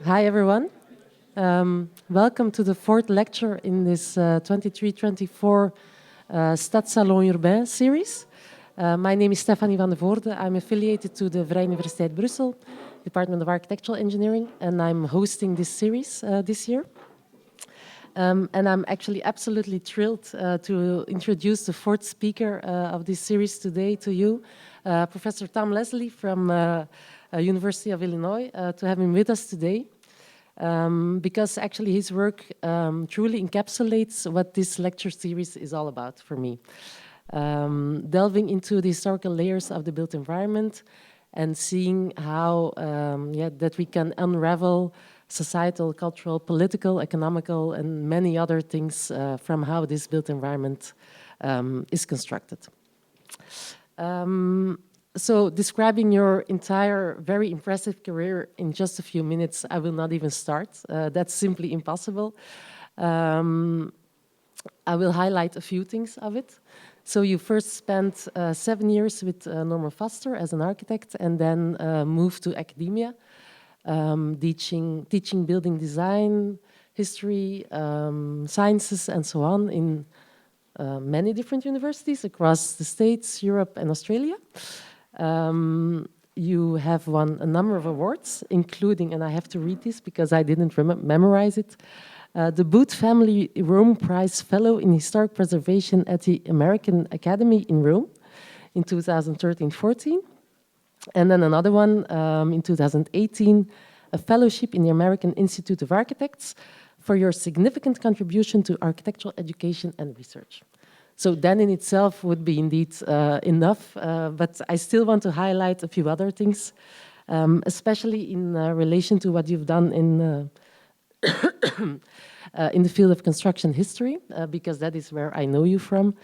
Hi, everyone. Welcome to the fourth lecture in this 23-24 Stadssalon Urbain series. My name is Stefanie van de Voorde. I'm affiliated to the Vrije Universiteit Brussel, Department of Architectural Engineering, and I'm hosting this series this year. And I'm actually absolutely thrilled to introduce the fourth speaker of this series today to you, Professor Tom Leslie from University of Illinois, to have him with us today. Because actually his work truly encapsulates what this lecture series is all about for me. Delving into the historical layers of the built environment and seeing how that we can unravel societal, cultural, political, economical, and many other things from how this built environment is constructed. So describing your entire very impressive career in just a few minutes, I will not even start. That's simply impossible. I will highlight a few things of it. So you first spent 7 years with Norman Foster as an architect and then moved to academia, teaching building design, history, sciences, and so on in many different universities across the States, Europe, and Australia. You have won a number of awards, including, and I have to read this because I didn't memorize it, the Booth Family Rome Prize Fellow in Historic Preservation at the American Academy in Rome in 2013-14. And then another one in 2018, a fellowship in the American Institute of Architects for your significant contribution to architectural education and research. So that in itself would be indeed enough, but I still want to highlight a few other things, especially in relation to what you've done in the field of construction history, because that is where I know you from.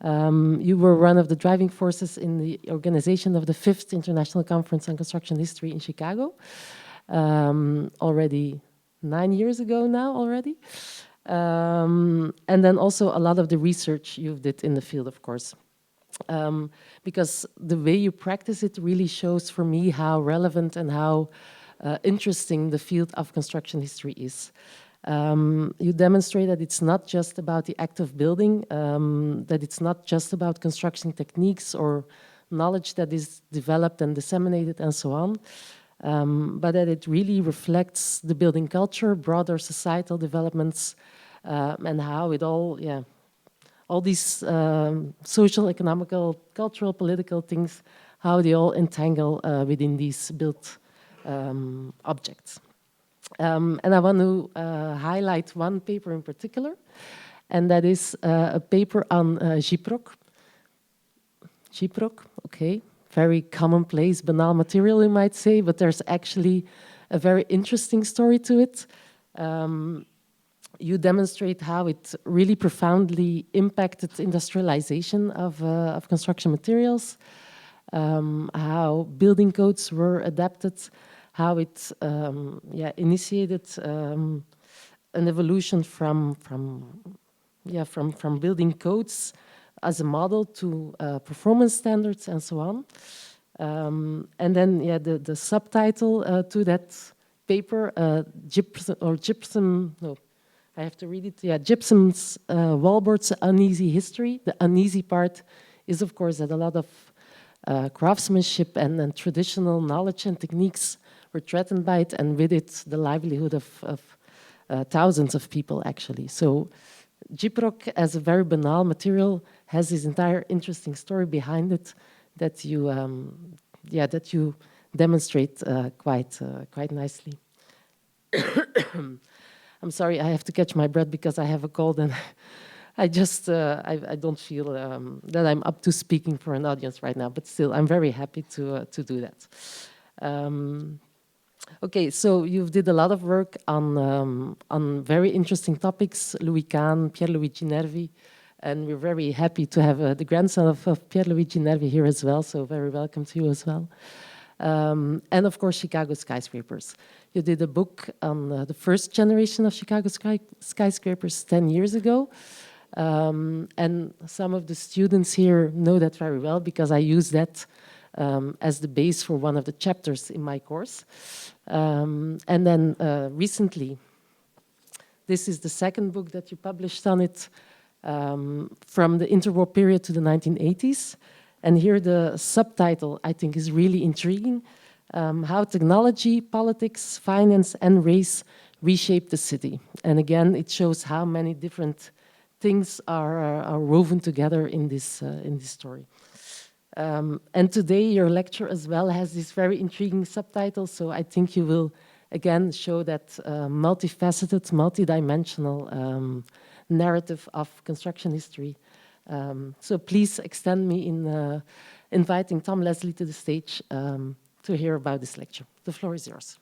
You were one of the driving forces in the organization of the 5th International Conference on Construction History in Chicago, already 9 years ago now already. And then also a lot of the research you did in the field, of course. Because the way you practice it really shows for me how relevant and how interesting the field of construction history is. You demonstrate that it's not just about the act of building, that it's not just about construction techniques or knowledge that is developed and disseminated and so on, but that it really reflects the building culture, broader societal developments, and how it all these social, economical, cultural, political things, how they all entangle within these built objects. And I want to highlight one paper in particular, and that is a paper on gyproc. Gyproc, okay, very commonplace, banal material, you might say, but there's actually a very interesting story to it. You demonstrate how it really profoundly impacted industrialization of construction materials, how building codes were adapted, how it initiated an evolution from building codes as a model to performance standards and so on. And then the subtitle to that paper, Gypsum, no, I have to read it. Yeah, Gypsum's Wallboard's Uneasy History. The uneasy part is, of course, that a lot of craftsmanship and traditional knowledge and techniques were threatened by it, and with it, the livelihood of thousands of people, actually. So gyproc, as a very banal material, has this entire interesting story behind it that you, demonstrate quite nicely. I'm sorry, I have to catch my breath because I have a cold and I just, I don't feel that I'm up to speaking for an audience right now, but still, I'm very happy to do that. Okay, so you've did a lot of work on very interesting topics, Louis Kahn, Pierluigi Nervi, and we're very happy to have the grandson of Pierluigi Nervi here as well, so very welcome to you as well. And of course, Chicago skyscrapers. You did a book on the first generation of Chicago skyscrapers 10 years ago. And some of the students here know that very well because I use that as the base for one of the chapters in my course. And then recently, this is the second book that you published on it, from the interwar period to the 1980s. And here the subtitle, I think, is really intriguing. How technology, politics, finance, and race reshape the city. And again, it shows how many different things are woven together in this story. And today your lecture as well has this very intriguing subtitle, so I think you will again show that multifaceted, multidimensional narrative of construction history. So please extend me in inviting Tom Leslie to the stage to hear about this lecture. The floor is yours.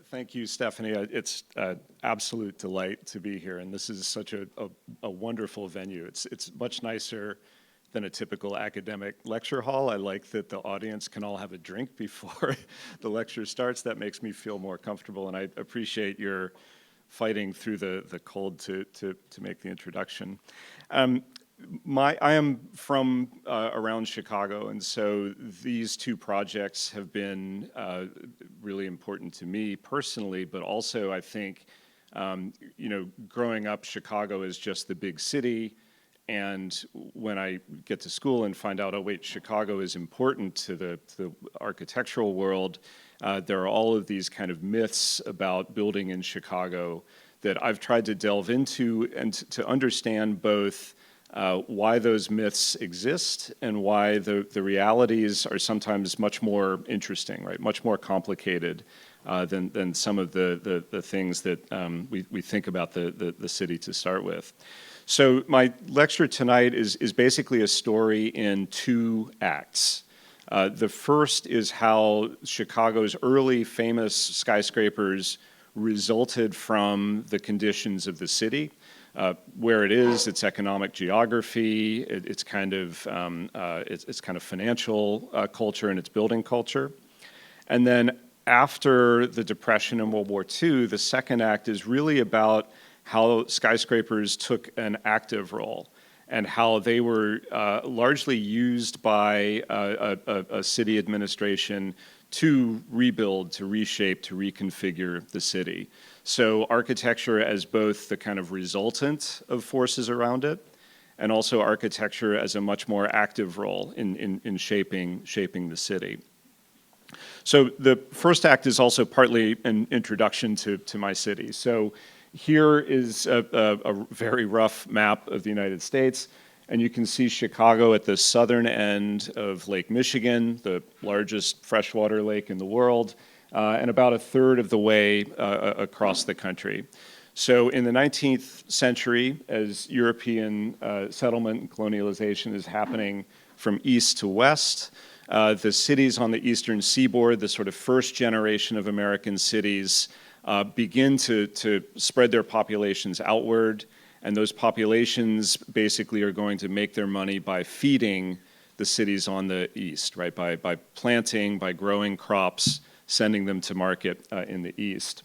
Thank you, Stephanie. It's an absolute delight to be here, and this is such a wonderful venue. It's much nicer than a typical academic lecture hall. I like that the audience can all have a drink before the lecture starts. That makes me feel more comfortable, and I appreciate your fighting through the cold to make the introduction. I am from around Chicago, and so these two projects have been really important to me personally, but also I think, you know, growing up, Chicago is just the big city, and when I get to school and find out, oh wait, Chicago is important to the architectural world, there are all of these kind of myths about building in Chicago that I've tried to delve into and to understand both why those myths exist and why the realities are sometimes much more interesting, right? Much more complicated than some of the things that we think about the city to start with. So my lecture tonight is basically a story in two acts. The first is how Chicago's early famous skyscrapers resulted from the conditions of the city. Where it is, its economic geography, its kind of financial culture and its building culture. And then after the Depression and World War II, the second act is really about how skyscrapers took an active role and how they were largely used by a city administration to rebuild, to reshape, to reconfigure the city. So architecture as both the kind of resultant of forces around it, and also architecture as a much more active role in shaping the city. So the first act is also partly an introduction to my city. So here is a very rough map of the United States, and you can see Chicago at the southern end of Lake Michigan, the largest freshwater lake in the world, and about a third of the way across the country. So in the 19th century, as European settlement and colonialization is happening from east to west, the cities on the eastern seaboard, the sort of first generation of American cities, begin to spread their populations outward, and those populations basically are going to make their money by feeding the cities on the east, right? By planting, by growing crops, sending them to market in the east.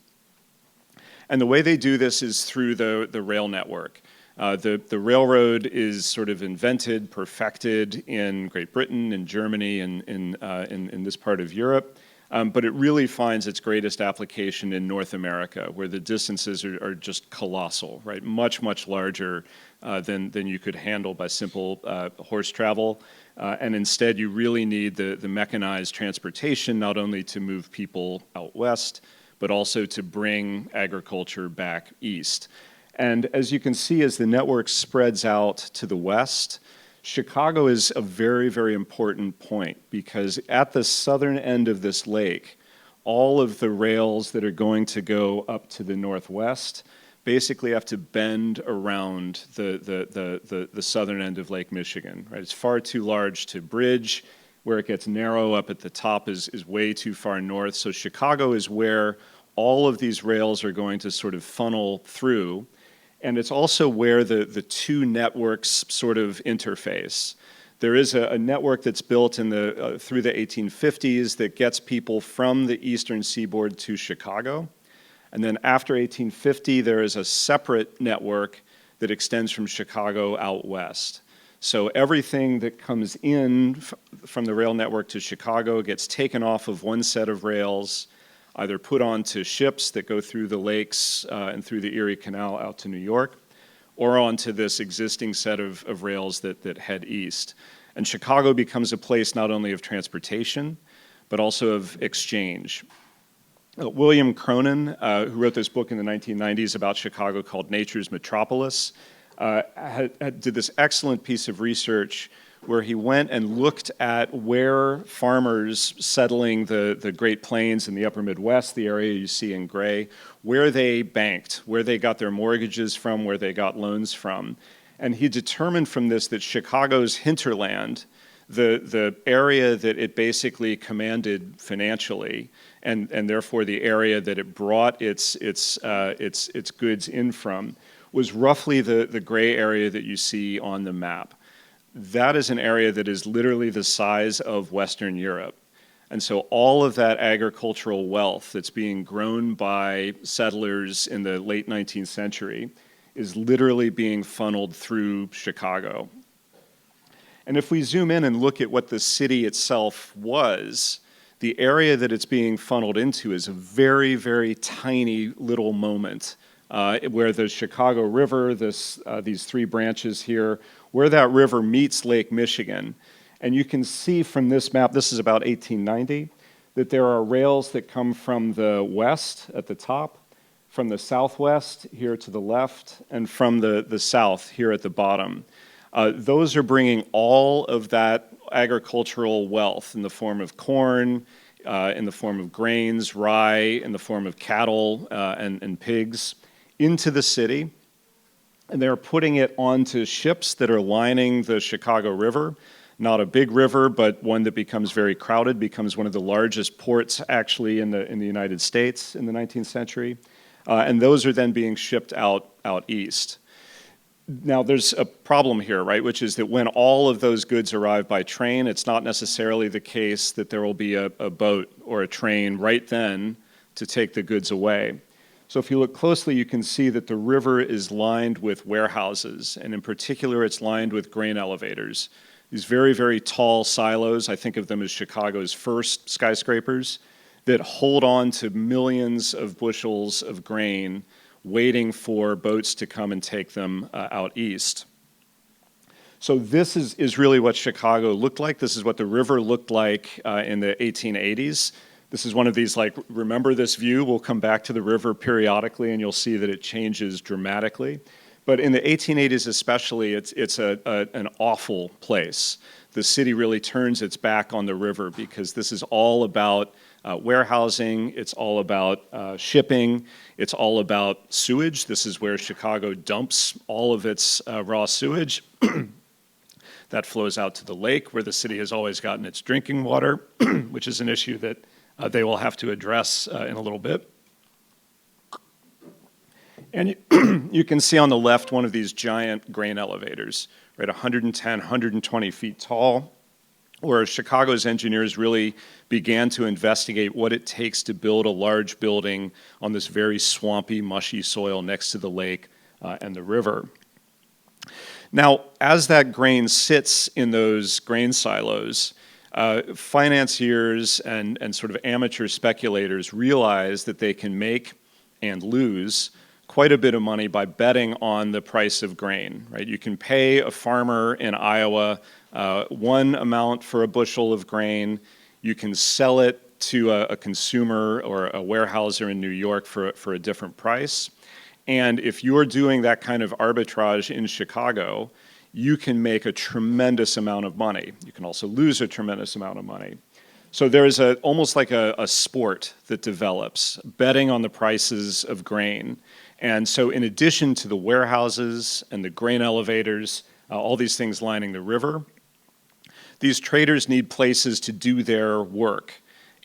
And the way they do this is through the rail network. The railroad is sort of invented, perfected in Great Britain, in Germany, and in this part of Europe. But it really finds its greatest application in North America, where the distances are just colossal, right? Much, much larger than you could handle by simple horse travel. And instead, you really need the mechanized transportation, not only to move people out west, but also to bring agriculture back east. And as you can see, as the network spreads out to the west, Chicago is a very, very important point, because at the southern end of this lake, all of the rails that are going to go up to the northwest basically have to bend around the southern end of Lake Michigan. Right? It's far too large to bridge. Where it gets narrow up at the top is way too far north. So Chicago is where all of these rails are going to sort of funnel through. And it's also where the two networks sort of interface. There is a network that's built through the 1850s that gets people from the eastern seaboard to Chicago. And then after 1850, there is a separate network that extends from Chicago out west. So everything that comes in from the rail network to Chicago gets taken off of one set of rails, either put onto ships that go through the lakes and through the Erie Canal out to New York, or onto this existing set of rails that head east. And Chicago becomes a place not only of transportation, but also of exchange. William Cronin, who wrote this book in the 1990s about Chicago called Nature's Metropolis, did this excellent piece of research where he went and looked at where farmers settling the Great Plains and the upper Midwest, the area you see in gray, where they banked, where they got their mortgages from, where they got loans from. And he determined from this that Chicago's hinterland, the area that it basically commanded financially, and therefore the area that it brought its goods in from, was roughly the gray area that you see on the map. That is an area that is literally the size of Western Europe. And so all of that agricultural wealth that's being grown by settlers in the late 19th century is literally being funneled through Chicago. And if we zoom in and look at what the city itself was, the area that it's being funneled into is a very, very tiny little moment where the Chicago River, these three branches here, where that river meets Lake Michigan. And you can see from this map, this is about 1890, that there are rails that come from the west at the top, from the southwest here to the left, and from the south here at the bottom. Those are bringing all of that agricultural wealth in the form of corn, in the form of grains, rye, in the form of cattle and pigs into the city. And they're putting it onto ships that are lining the Chicago River. Not a big river, but one that becomes very crowded, becomes one of the largest ports actually in the United States in the 19th century. And those are then being shipped out east. Now, there's a problem here, right, which is that when all of those goods arrive by train, it's not necessarily the case that there will be a boat or a train right then to take the goods away. So if you look closely, you can see that the river is lined with warehouses, and in particular, it's lined with grain elevators. These very, very tall silos, I think of them as Chicago's first skyscrapers, that hold on to millions of bushels of grain waiting for boats to come and take them out east. So this is really what Chicago looked like. This is what the river looked like in the 1880s. This is one of these, like, remember this view? We'll come back to the river periodically, and you'll see that it changes dramatically. But in the 1880s especially, it's an awful place. The city really turns its back on the river because this is all about warehousing, it's all about shipping, it's all about sewage. This is where Chicago dumps all of its raw sewage. That flows out to the lake, where the city has always gotten its drinking water, which is an issue that they will have to address in a little bit. And you can see on the left one of these giant grain elevators, right, 110, 120 feet tall, where Chicago's engineers really began to investigate what it takes to build a large building on this very swampy, mushy soil next to the lake and the river. Now, as that grain sits in those grain silos, financiers and sort of amateur speculators realize that they can make and lose quite a bit of money by betting on the price of grain, right? You can pay a farmer in Iowa one amount for a bushel of grain. You can sell it to a consumer or a warehouser in New York for a different price. And if you're doing that kind of arbitrage in Chicago, you can make a tremendous amount of money. You can also lose a tremendous amount of money. So there's almost like a sport that develops, betting on the prices of grain. And so in addition to the warehouses and the grain elevators, all these things lining the river, these traders need places to do their work.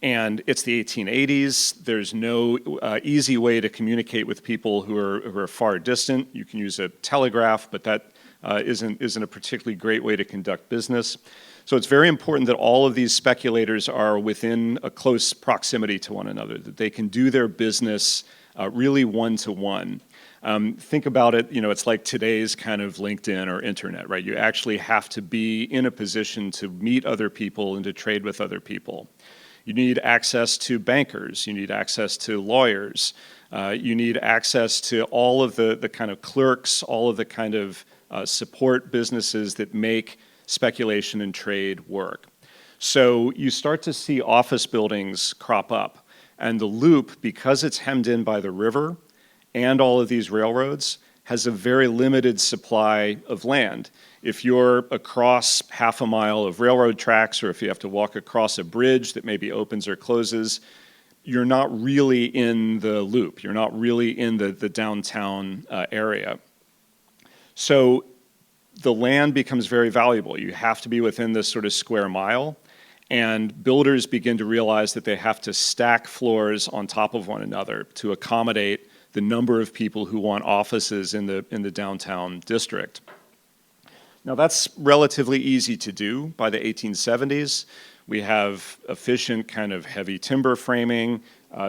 And it's the 1880s. There's no easy way to communicate with people who are far distant. You can use a telegraph, but that isn't a particularly great way to conduct business. So it's very important that all of these speculators are within a close proximity to one another, that they can do their business really one-to-one. Think about it, it's like today's kind of LinkedIn or internet, right? You actually have to be in a position to meet other people and to trade with other people. You need access to bankers, you need access to lawyers, you need access to all of the kind of clerks, all of the kind of support businesses that make speculation and trade work. So you start to see office buildings crop up, and the Loop, because it's hemmed in by the river and all of these railroads, has a very limited supply of land. If you're across half a mile of railroad tracks, or if you have to walk across a bridge that maybe opens or closes, you're not really in the Loop. You're not really in the downtown area. So the land becomes very valuable. You have to be within this sort of square mile, and builders begin to realize that they have to stack floors on top of one another to accommodate the number of people who want offices in the downtown district. Now that's relatively easy to do by the 1870s. We have efficient kind of heavy timber framing.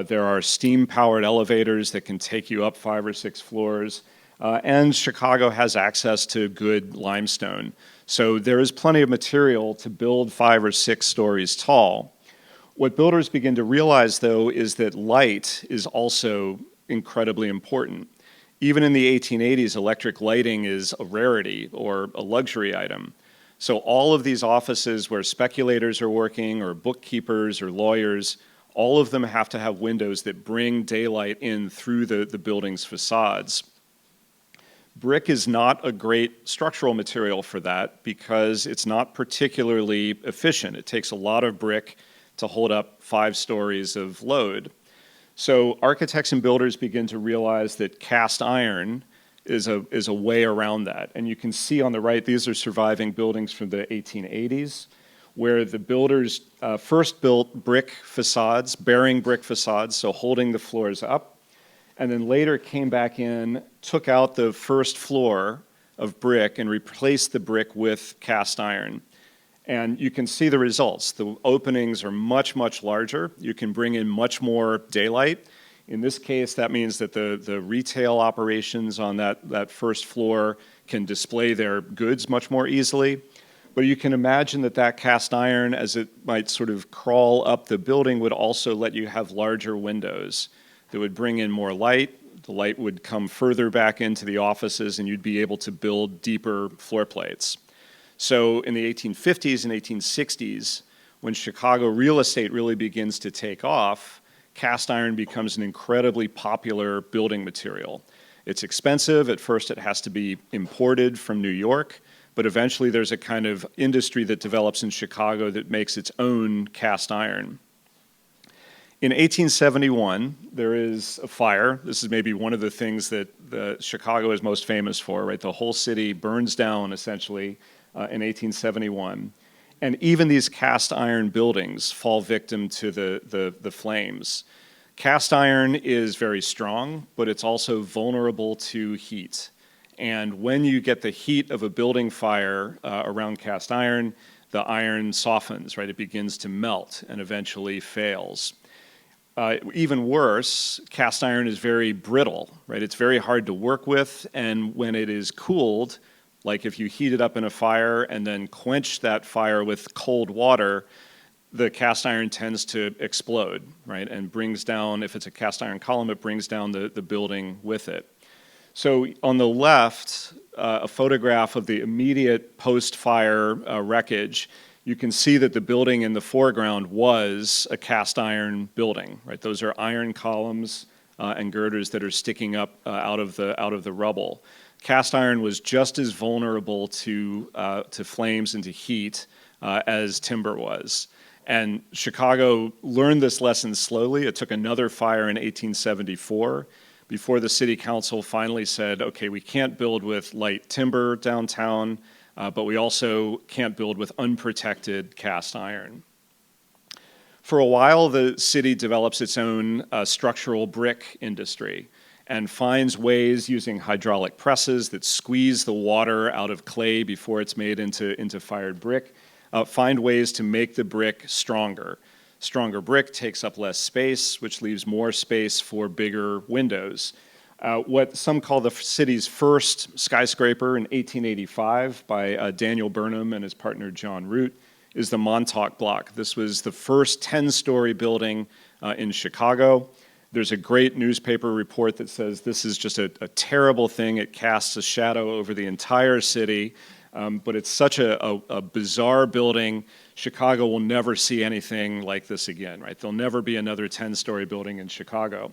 There are steam-powered elevators that can take you up 5 or 6 floors. And Chicago has access to good limestone. So there is plenty of material to build 5 or 6 stories tall. What builders begin to realize, though, is that light is also incredibly important. Even in the 1880s, electric lighting is a rarity or a luxury item. So all of these offices where speculators are working, or bookkeepers or lawyers, all of them have to have windows that bring daylight in through the building's facades. Brick is not a great structural material for that because it's not particularly efficient. It takes a lot of brick to hold up 5 stories of load. So architects and builders begin to realize that cast iron is a way around that. And you can see on the right, these are surviving buildings from the 1880s, where the builders first built brick facades, bearing brick facades, so holding the floors up, and then later came back in, took out the first floor of brick and replaced the brick with cast iron. And you can see the results. The openings are much, much larger. You can bring in much more daylight. In this case, that means that the retail operations on that first floor can display their goods much more easily. But you can imagine that cast iron, as it might sort of crawl up the building, would also let you have larger windows that would bring in more light. The light would come further back into the offices, and you'd be able to build deeper floor plates. So in the 1850s and 1860s, when Chicago real estate really begins to take off, cast iron becomes an incredibly popular building material. It's expensive. At first, it has to be imported from New York, but eventually there's a kind of industry that develops in Chicago that makes its own cast iron. In 1871, there is a fire. This is maybe one of the things that Chicago is most famous for, right? The whole city burns down, essentially, in 1871. And even these cast iron buildings fall victim to the flames. Cast iron is very strong, but it's also vulnerable to heat. And when you get the heat of a building fire around cast iron, the iron softens, right? It begins to melt and eventually fails. Even worse, cast iron is very brittle, right? It's very hard to work with, and when it is cooled, like if you heat it up in a fire and then quench that fire with cold water, the cast iron tends to explode, right? And brings down, if it's a cast iron column, it brings down the building with it. So on the left, a photograph of the immediate post-fire wreckage. You can see that the building in the foreground was a cast iron building, right? Those are iron columns and girders that are sticking up out of the rubble. Cast iron was just as vulnerable to flames and to heat as timber was. And Chicago learned this lesson slowly. It took another fire in 1874 before the city council finally said, okay, we can't build with light timber downtown, but we also can't build with unprotected cast iron. For a while, the city develops its own structural brick industry and finds ways using hydraulic presses that squeeze the water out of clay before it's made into fired brick, find ways to make the brick stronger. Stronger brick takes up less space, which leaves more space for bigger windows. What some call the city's first skyscraper in 1885 by Daniel Burnham and his partner John Root is the Montauk Block. This was the first 10-story building in Chicago. There's a great newspaper report that says this is just a terrible thing. It casts a shadow over the entire city, but it's such a bizarre building. Chicago will never see anything like this again, right? There'll never be another 10-story building in Chicago.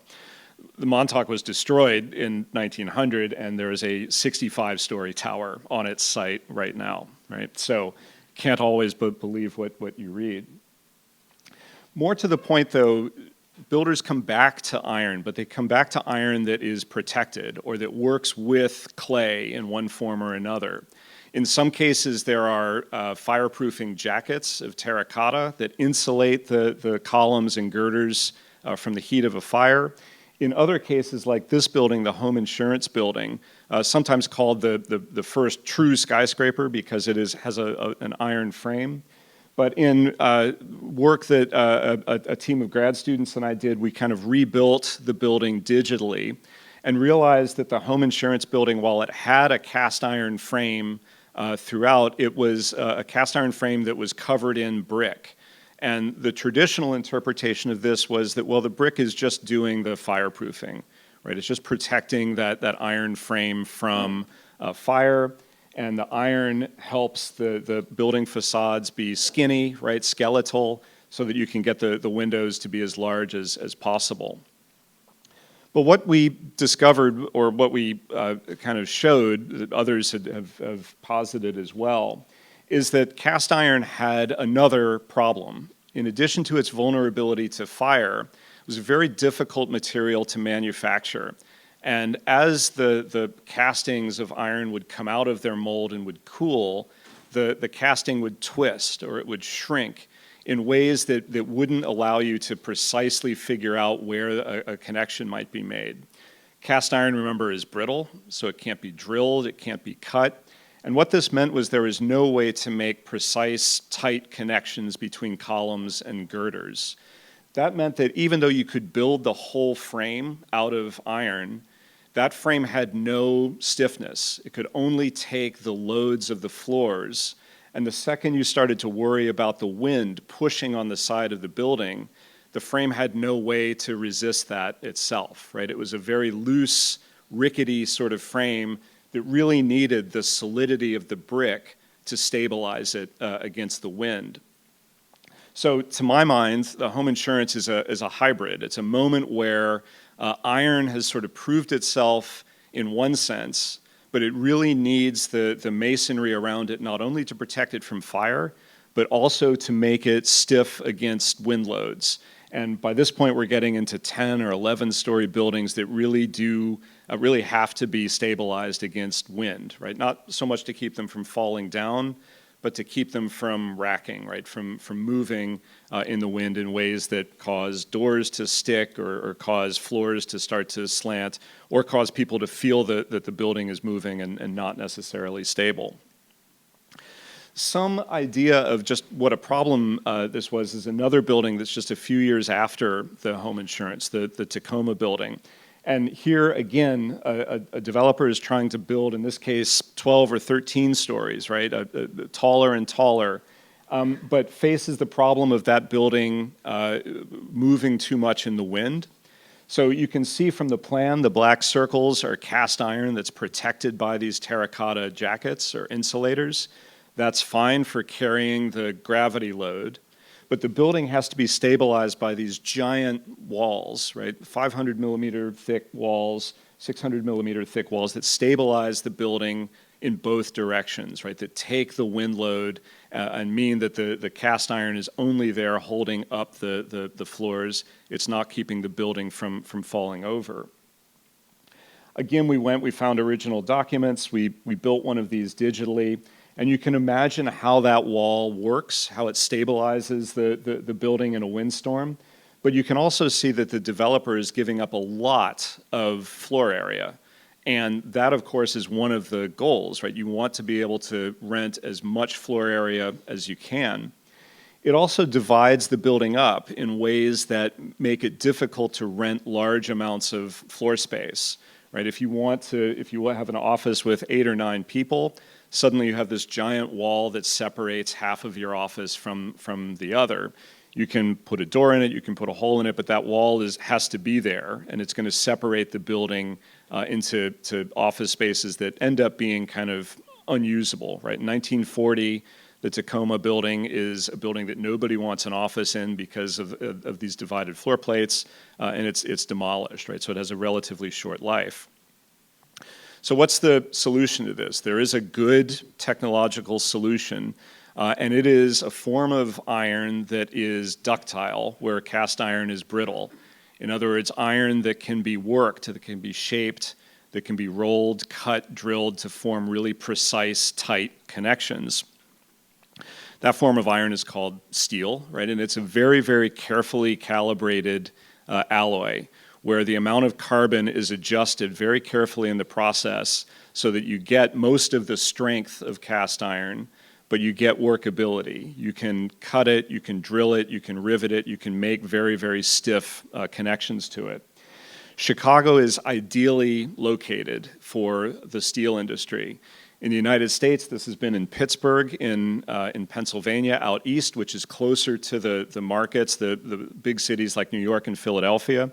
The Montauk was destroyed in 1900, and there is a 65-story tower on its site right now, right? So can't always believe what you read. More to the point, though, builders come back to iron, but they come back to iron that is protected or that works with clay in one form or another. In some cases, there are fireproofing jackets of terracotta that insulate the columns and girders from the heat of a fire. In other cases, like this building, the Home Insurance Building, sometimes called the first true skyscraper because it has an iron frame. But in work that a team of grad students and I did, we kind of rebuilt the building digitally and realized that the Home Insurance Building, while it had a cast iron frame throughout, it was a cast iron frame that was covered in brick. And the traditional interpretation of this was that, well, the brick is just doing the fireproofing, right? It's just protecting that iron frame from fire, and the iron helps the building facades be skinny, right, skeletal, so that you can get the windows to be as large as possible. But what we discovered, or what we kind of showed, that others have posited as well, is that cast iron had another problem. In addition to its vulnerability to fire, it was a very difficult material to manufacture. And as the castings of iron would come out of their mold and would cool, the casting would twist or it would shrink in ways that wouldn't allow you to precisely figure out where a connection might be made. Cast iron, remember, is brittle, so it can't be drilled, it can't be cut. And what this meant was there was no way to make precise, tight connections between columns and girders. That meant that even though you could build the whole frame out of iron, that frame had no stiffness. It could only take the loads of the floors. And the second you started to worry about the wind pushing on the side of the building, the frame had no way to resist that itself, right? It was a very loose, rickety sort of frame that really needed the solidity of the brick to stabilize it against the wind. So to my mind, the home insurance is a hybrid. It's a moment where iron has sort of proved itself in one sense, but it really needs the masonry around it not only to protect it from fire, but also to make it stiff against wind loads. And by this point, we're getting into 10 or 11-story buildings that really really have to be stabilized against wind, right? Not so much to keep them from falling down, but to keep them from racking, right? From moving in the wind in ways that cause doors to stick or cause floors to start to slant or cause people to feel that the building is moving and not necessarily stable. Some idea of just what a problem this was is another building that's just a few years after the home insurance, the Tacoma building. And here again, a developer is trying to build, in this case, 12 or 13 stories, right? Taller and taller, but faces the problem of that building moving too much in the wind. So you can see from the plan, the black circles are cast iron that's protected by these terracotta jackets or insulators. That's fine for carrying the gravity load, but the building has to be stabilized by these giant walls, right? 500 millimeter thick walls, 600 millimeter thick walls that stabilize the building in both directions, right? That take the wind load and mean that the cast iron is only there holding up the floors. It's not keeping the building from falling over. Again, we found original documents. We built one of these digitally. And you can imagine how that wall works, how it stabilizes the building in a windstorm. But you can also see that the developer is giving up a lot of floor area. And that, of course, is one of the goals, right? You want to be able to rent as much floor area as you can. It also divides the building up in ways that make it difficult to rent large amounts of floor space. right? If you have an office with 8 or 9 people, suddenly you have this giant wall that separates half of your office from the other. You can put a door in it, you can put a hole in it, but that wall has to be there, and it's going to separate the building into office spaces that end up being kind of unusable, right? In 1940, the Tacoma building is a building that nobody wants an office in because of these divided floor plates, and it's demolished, right? So it has a relatively short life. So what's the solution to this? There is a good technological solution, and it is a form of iron that is ductile, where cast iron is brittle. In other words, iron that can be worked, that can be shaped, that can be rolled, cut, drilled to form really precise, tight connections. That form of iron is called steel, right? And it's a very, very carefully calibrated alloy, where the amount of carbon is adjusted very carefully in the process so that you get most of the strength of cast iron, but you get workability. You can cut it, you can drill it, you can rivet it, you can make very, very stiff connections to it. Chicago is ideally located for the steel industry. In the United States, this has been in Pittsburgh, in Pennsylvania, out east, which is closer to the markets, the big cities like New York and Philadelphia.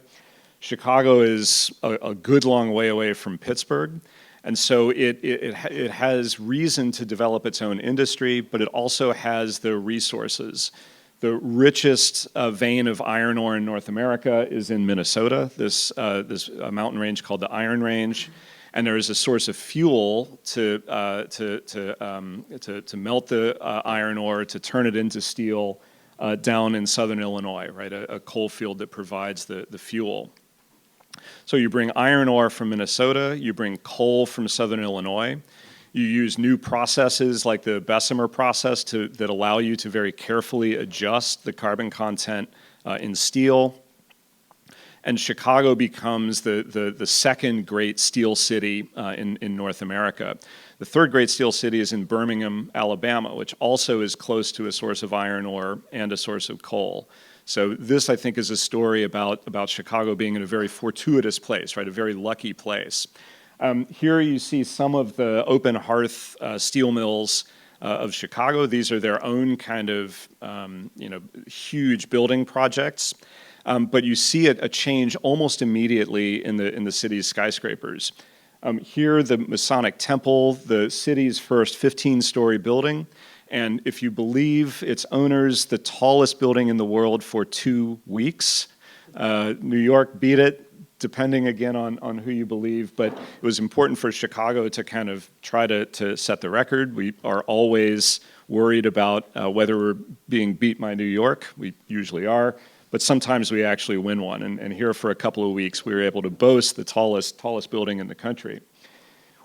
Chicago is a good long way away from Pittsburgh, and so it has reason to develop its own industry, but it also has the resources. The richest vein of iron ore in North America is in Minnesota, this mountain range called the Iron Range, and there is a source of fuel to melt the iron ore, to turn it into steel down in southern Illinois, right? A coal field that provides the fuel. So you bring iron ore from Minnesota, you bring coal from southern Illinois, you use new processes like the Bessemer process that allow you to very carefully adjust the carbon content in steel. And Chicago becomes the second great steel city in North America. The third great steel city is in Birmingham, Alabama, which also is close to a source of iron ore and a source of coal. So this, I think, is a story about Chicago being in a very fortuitous place, right? A very lucky place. Here you see some of the open hearth steel mills of Chicago. These are their own kind of huge building projects. But you see a change almost immediately in the city's skyscrapers. Here, the Masonic Temple, the city's first 15-story building, and if you believe its owners, the tallest building in the world for 2 weeks. New York beat it, depending again on who you believe, but it was important for Chicago to kind of try to set the record. We are always worried about whether we're being beat by New York. We usually are, but sometimes we actually win one. And here for a couple of weeks, we were able to boast the tallest building in the country.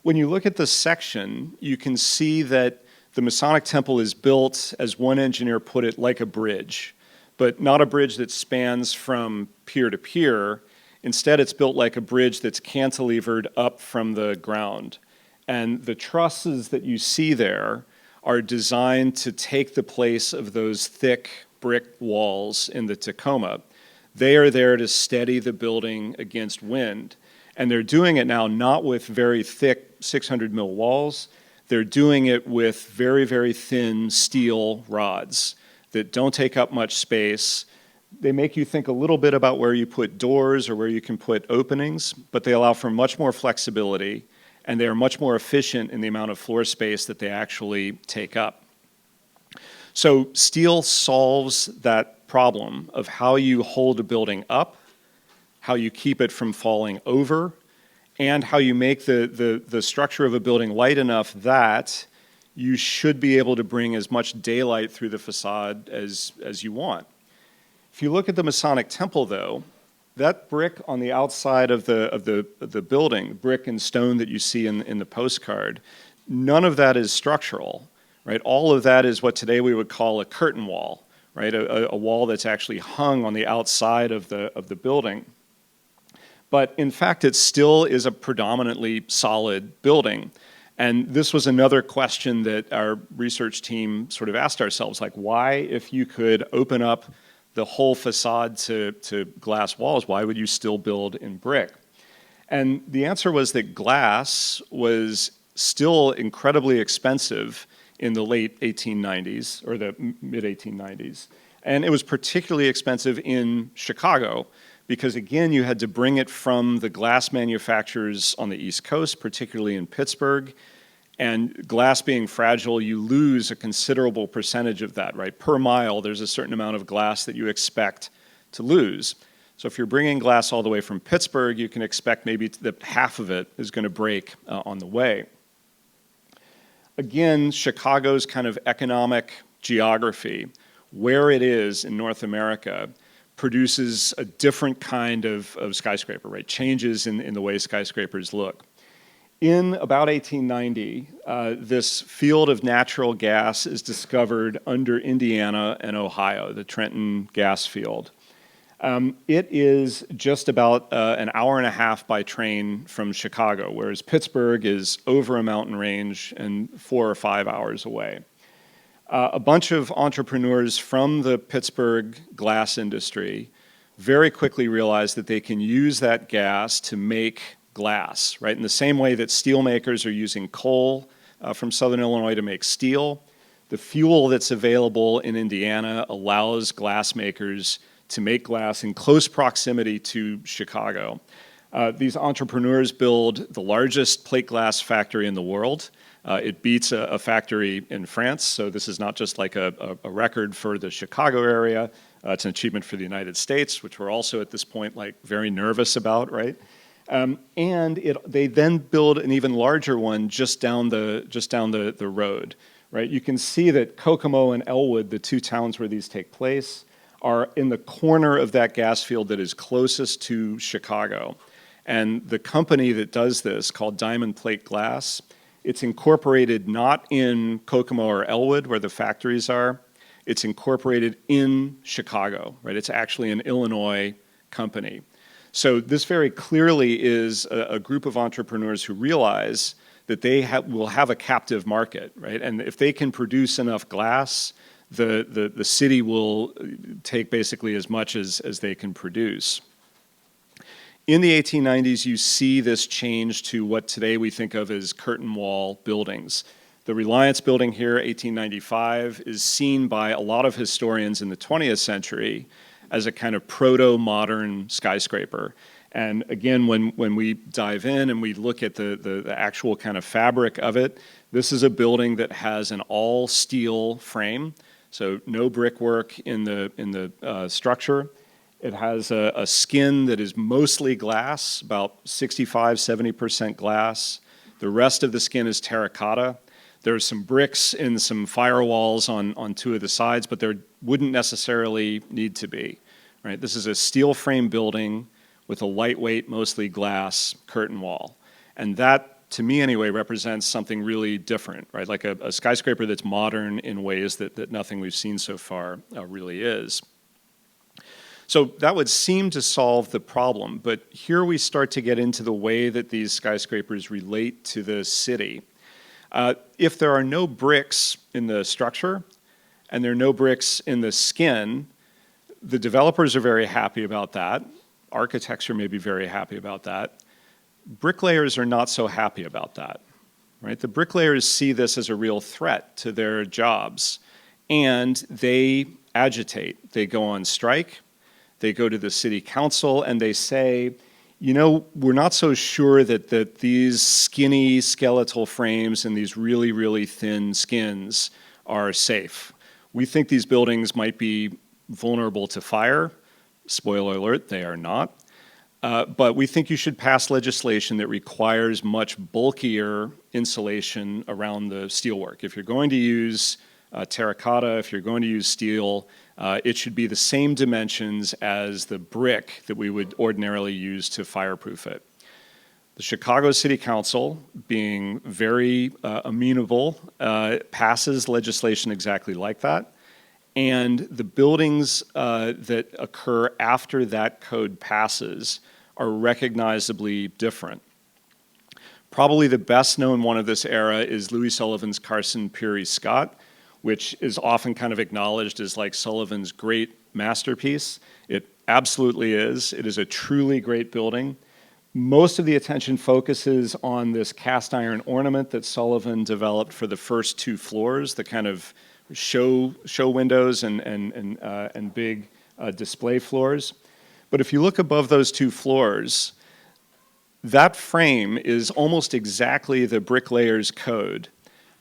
When you look at the section, you can see that the Masonic Temple is built, as one engineer put it, like a bridge, but not a bridge that spans from pier to pier. Instead, it's built like a bridge that's cantilevered up from the ground. And the trusses that you see there are designed to take the place of those thick brick walls in the Tacoma. They are there to steady the building against wind. And they're doing it now not with very thick 600 mil walls. They're doing it with very, very thin steel rods that don't take up much space. They make you think a little bit about where you put doors or where you can put openings, but they allow for much more flexibility, and they are much more efficient in the amount of floor space that they actually take up. So steel solves that problem of how you hold a building up, how you keep it from falling over, and how you make the structure of a building light enough that you should be able to bring as much daylight through the facade as you want. If you look at the Masonic Temple, though, that brick on the outside of the building, brick and stone that you see in the postcard, none of that is structural, right? All of that is what today we would call a curtain wall, right? A wall that's actually hung on the outside of the building. But in fact, it still is a predominantly solid building. And this was another question that our research team sort of asked ourselves, like, why, if you could open up the whole facade to glass walls, why would you still build in brick? And the answer was that glass was still incredibly expensive in the late 1890s or the mid 1890s. And it was particularly expensive in Chicago because, again, you had to bring it from the glass manufacturers on the East Coast, particularly in Pittsburgh. And glass being fragile, you lose a considerable percentage of that, right? Per mile, there's a certain amount of glass that you expect to lose. So if you're bringing glass all the way from Pittsburgh, you can expect maybe that half of it is going to break on the way. Again, Chicago's kind of economic geography, where it is in North America, produces a different kind of skyscraper, right? Changes in the way skyscrapers look. In about 1890, this field of natural gas is discovered under Indiana and Ohio, the Trenton gas field. It is just about an hour and a half by train from Chicago, whereas Pittsburgh is over a mountain range and 4 or 5 hours away. A bunch of entrepreneurs from the Pittsburgh glass industry very quickly realized that they can use that gas to make glass, right? In the same way that steel makers are using coal from Southern Illinois to make steel, the fuel that's available in Indiana allows glass makers to make glass in close proximity to Chicago. These entrepreneurs build the largest plate glass factory in the world. It beats a factory in France, so this is not just like a record for the Chicago area. It's an achievement for the United States, which we're also at this point like very nervous about, right? They then build an even larger one just down the road, right? You can see that Kokomo and Elwood, the two towns where these take place, are in the corner of that gas field that is closest to Chicago. And the company that does this, called Diamond Plate Glass, it's incorporated not in Kokomo or Elwood, where the factories are. It's incorporated in Chicago, right? It's actually an Illinois company. So this very clearly is a group of entrepreneurs who realize that they will have a captive market, right? And if they can produce enough glass, the city will take basically as much as they can produce. In the 1890s, you see this change to what today we think of as curtain wall buildings. The Reliance building here, 1895, is seen by a lot of historians in the 20th century as a kind of proto-modern skyscraper. And again, when we dive in and we look at the actual kind of fabric of it, this is a building that has an all-steel frame, so no brickwork in the structure. It has a skin that is mostly glass, about 65-70% glass. The rest of the skin is terracotta. There's some bricks and some firewalls on two of the sides, but there wouldn't necessarily need to be, right? This is a steel frame building with a lightweight, mostly glass curtain wall. And that, to me anyway, represents something really different, right? Like a skyscraper that's modern in ways that nothing we've seen so far really is. So that would seem to solve the problem, but here we start to get into the way that these skyscrapers relate to the city. If there are no bricks in the structure and there are no bricks in the skin, the developers are very happy about that. Architecture may be very happy about that. Bricklayers are not so happy about that, right? The bricklayers see this as a real threat to their jobs, and they agitate. They go on strike. They go to the city council and they say, you know, we're not so sure that these skinny skeletal frames and these really, really thin skins are safe. We think these buildings might be vulnerable to fire. Spoiler alert, they are not. But we think you should pass legislation that requires much bulkier insulation around the steelwork. If you're going to use terracotta, if you're going to use steel, it should be the same dimensions as the brick that we would ordinarily use to fireproof it. The Chicago City Council, being very amenable, passes legislation exactly like that. And the buildings that occur after that code passes are recognizably different. Probably the best known one of this era is Louis Sullivan's Carson Pirie Scott, which is often kind of acknowledged as like Sullivan's great masterpiece. It absolutely is. It is a truly great building. Most of the attention focuses on this cast iron ornament that Sullivan developed for the first 2 floors, the kind of show windows and big display floors. But if you look above those 2 floors, that frame is almost exactly the bricklayer's code,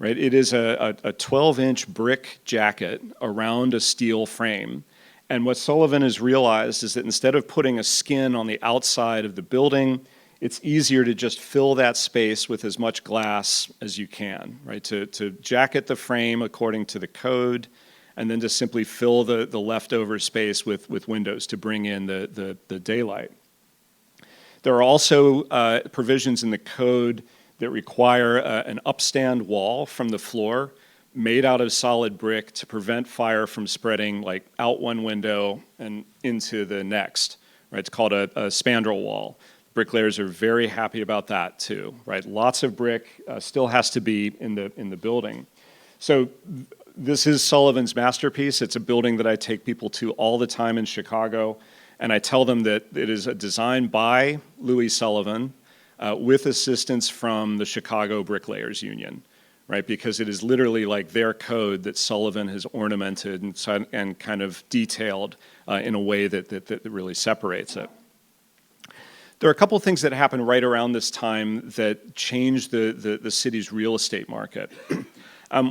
right? It is a 12-inch brick jacket around a steel frame. And what Sullivan has realized is that instead of putting a skin on the outside of the building, it's easier to just fill that space with as much glass as you can, right? To jacket the frame according to the code, and then to simply fill the leftover space with windows to bring in the daylight. There are also provisions in the code that require an upstand wall from the floor made out of solid brick to prevent fire from spreading like out one window and into the next, right? It's called a spandrel wall. Bricklayers are very happy about that too, right? Lots of brick still has to be in the building. So this is Sullivan's masterpiece. It's a building that I take people to all the time in Chicago, and I tell them that it is a design by Louis Sullivan with assistance from the Chicago Bricklayers Union, right? Because it is literally like their code that Sullivan has ornamented and kind of detailed in a way that really separates it. There are a couple of things that happened right around this time that changed the city's real estate market.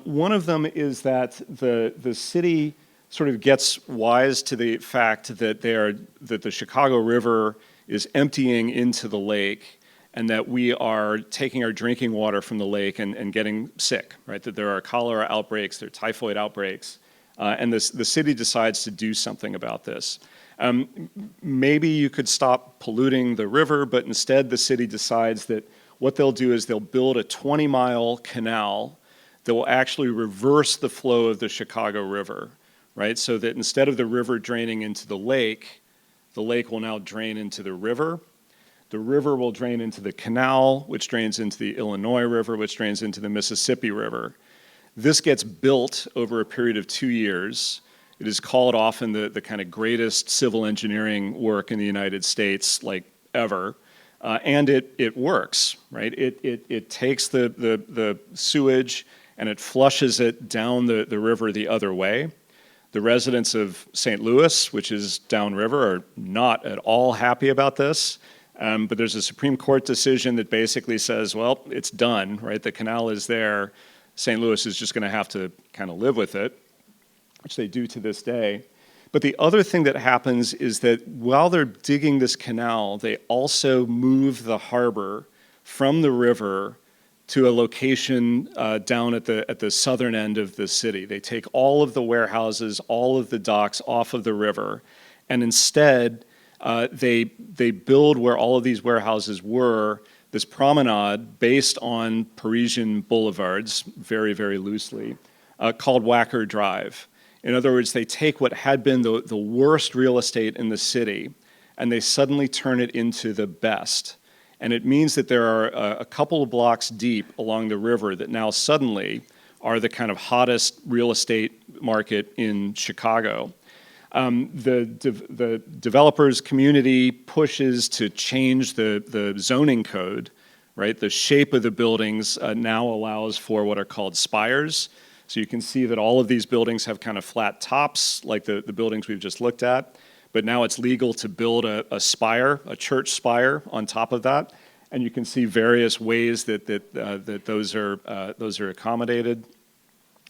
One of them is that the city sort of gets wise to the fact that the Chicago River is emptying into the lake, and that we are taking our drinking water from the lake and getting sick, right? That there are cholera outbreaks, there are typhoid outbreaks, and the city decides to do something about this. Maybe you could stop polluting the river, but instead the city decides that what they'll do is they'll build a 20-mile canal that will actually reverse the flow of the Chicago River, right? So that instead of the river draining into the lake will now drain into the river. The river will drain into the canal, which drains into the Illinois River, which drains into the Mississippi River. This gets built over a period of 2 years. It is called often the kind of greatest civil engineering work in the United States, like ever. And it works, right? It takes the sewage and it flushes it down the river the other way. The residents of St. Louis, which is downriver, are not at all happy about this. But there's a Supreme Court decision that basically says, well, it's done, right? The canal is there. St. Louis is just going to have to kind of live with it, which they do to this day. But the other thing that happens is that while they're digging this canal, they also move the harbor from the river to a location down at the southern end of the city. They take all of the warehouses, all of the docks off of the river, and instead they build where all of these warehouses were this promenade based on Parisian boulevards, very, very loosely, called Wacker Drive. In other words, they take what had been the worst real estate in the city and they suddenly turn it into the best. And it means that there are a couple of blocks deep along the river that now suddenly are the kind of hottest real estate market in Chicago. The developers community pushes to change the zoning code, right? The shape of the buildings now allows for what are called spires. So you can see that all of these buildings have kind of flat tops, like the buildings we've just looked at. But now it's legal to build a spire, a church spire, on top of that. And you can see various ways that those are accommodated.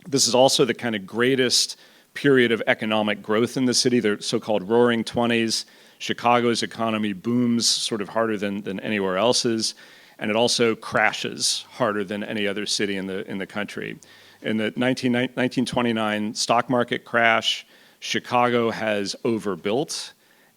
This is also the kind of greatest period of economic growth in the city, the so-called Roaring 20s. Chicago's economy booms sort of harder than anywhere else's, and it also crashes harder than any other city in the country. In the 1929 stock market crash, Chicago has overbuilt,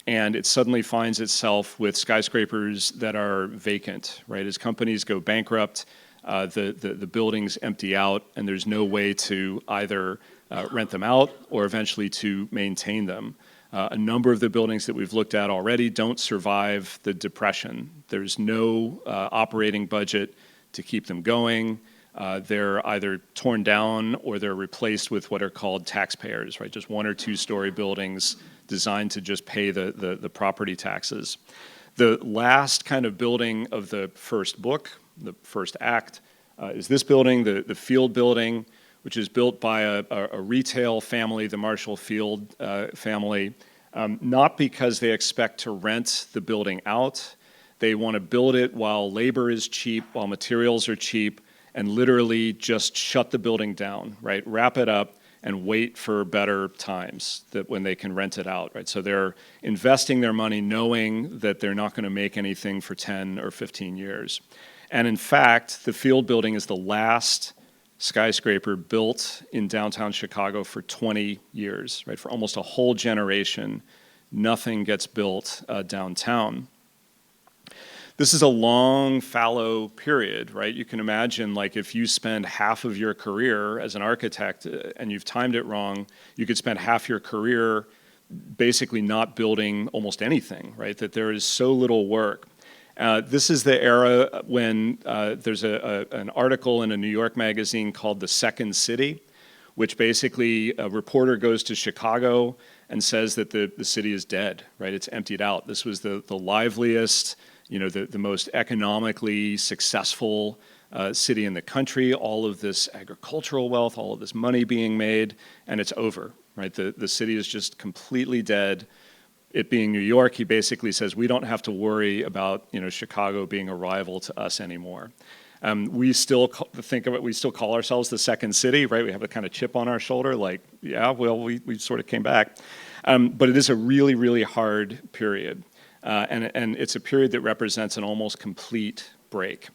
and it suddenly finds itself with skyscrapers that are vacant, right? As companies go bankrupt, the buildings empty out, and there's no way to either rent them out or eventually to maintain them. A number of the buildings that we've looked at already don't survive the Depression. There's no operating budget to keep them going. They're either torn down or they're replaced with what are called taxpayers, right? Just 1 or 2 story buildings designed to just pay the property taxes. The last kind of building of the first book, the first act, is this building, the Field building, which is built by a retail family, the Marshall Field family, not because they expect to rent the building out. They want to build it while labor is cheap, while materials are cheap, and literally just shut the building down, right? Wrap it up and wait for better times that when they can rent it out, right? So they're investing their money knowing that they're not going to make anything for 10 or 15 years. And in fact, the Field building is the last skyscraper built in downtown Chicago for 20 years, right? For almost a whole generation, nothing gets built downtown. This is a long, fallow period, right? You can imagine, like, if you spend half of your career as an architect and you've timed it wrong, you could spend half your career basically not building almost anything, right? That there is so little work. This is the era when there's an article in a New York magazine called The Second City, which basically a reporter goes to Chicago and says that the city is dead, right? It's emptied out. This was the liveliest, the most economically successful city in the country, all of this agricultural wealth, all of this money being made, and it's over, right? The city is just completely dead. It being New York, he basically says, we don't have to worry about, Chicago being a rival to us anymore. We still think of it, we still call ourselves the second city, right? We have a kind of chip on our shoulder, like, yeah, well, we sort of came back. But it is a really, really hard period. And it's a period that represents an almost complete break.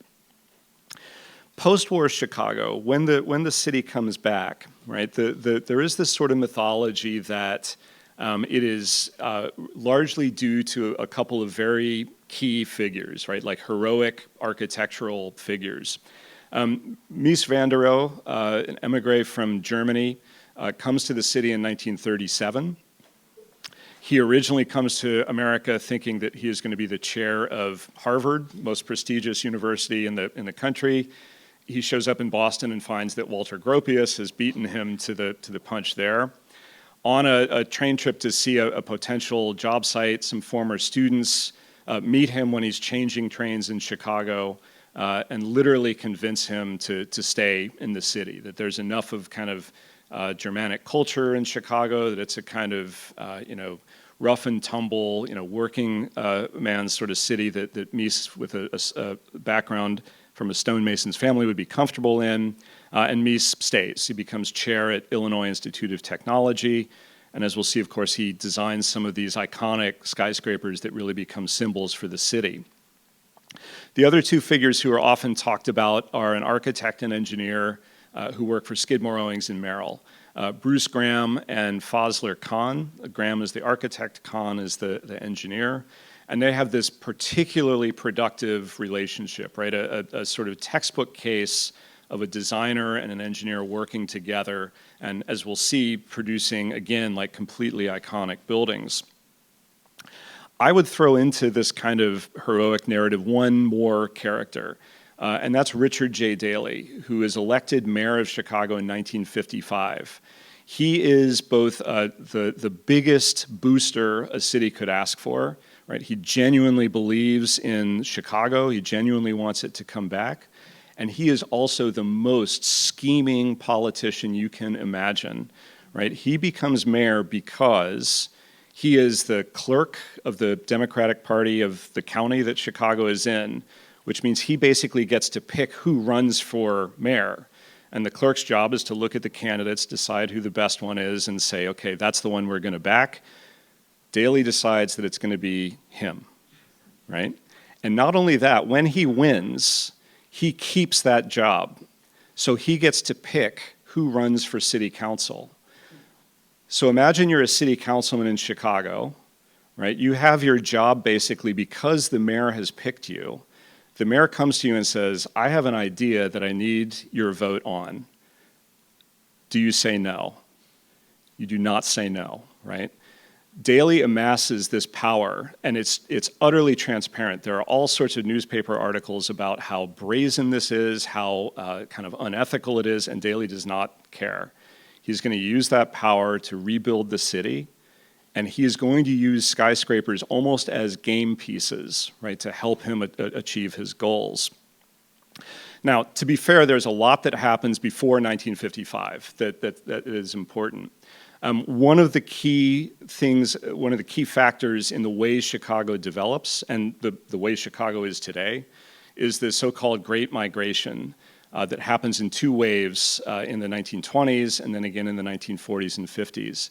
Post-war Chicago, when the city comes back, right, there is this sort of mythology that it is largely due to a couple of very key figures, right, like heroic architectural figures. Mies van der Rohe, an emigre from Germany, comes to the city in 1937. He originally comes to America thinking that he is going to be the chair of Harvard, most prestigious university in the country. He shows up in Boston and finds that Walter Gropius has beaten him to the punch there. On a train trip to see a potential job site, some former students meet him when he's changing trains in Chicago and literally convince him to stay in the city, that there's enough of kind of Germanic culture in Chicago, that it's a kind of, rough and tumble, working man's sort of city that Mies, with a background from a stonemason's family, would be comfortable in. And Mies stays. He becomes chair at Illinois Institute of Technology. And as we'll see, of course, he designs some of these iconic skyscrapers that really become symbols for the city. The other two figures who are often talked about are an architect and engineer who work for Skidmore, Owings & Merrill. Bruce Graham and Fazlur Khan. Graham is the architect, Khan is the engineer. And they have this particularly productive relationship, right? A sort of textbook case of a designer and an engineer working together, and as we'll see, producing, again, like completely iconic buildings. I would throw into this kind of heroic narrative one more character, and that's Richard J. Daley, who is elected mayor of Chicago in 1955. He is both the biggest booster a city could ask for, right? He genuinely believes in Chicago. He genuinely wants it to come back. And he is also the most scheming politician you can imagine, right? He becomes mayor because he is the clerk of the Democratic Party of the county that Chicago is in, which means he basically gets to pick who runs for mayor. And the clerk's job is to look at the candidates, decide who the best one is, and say, okay, that's the one we're going to back. Daley decides that it's going to be him, right? And not only that, when he wins, he keeps that job. So he gets to pick who runs for city council. So imagine you're a city councilman in Chicago, right? You have your job basically because the mayor has picked you. The mayor comes to you and says, I have an idea that I need your vote on. Do you say no? You do not say no, right? Daley amasses this power, and it's utterly transparent. There are all sorts of newspaper articles about how brazen this is, how kind of unethical it is, and Daley does not care. He's going to use that power to rebuild the city, And he is going to use skyscrapers almost as game pieces, right, to help him achieve his goals. Now, to be fair, there's a lot that happens before 1955 that is important. One of the key factors in the way Chicago develops and the way Chicago is today is the so-called Great Migration that happens in two waves in the 1920s and then again in the 1940s and 50s.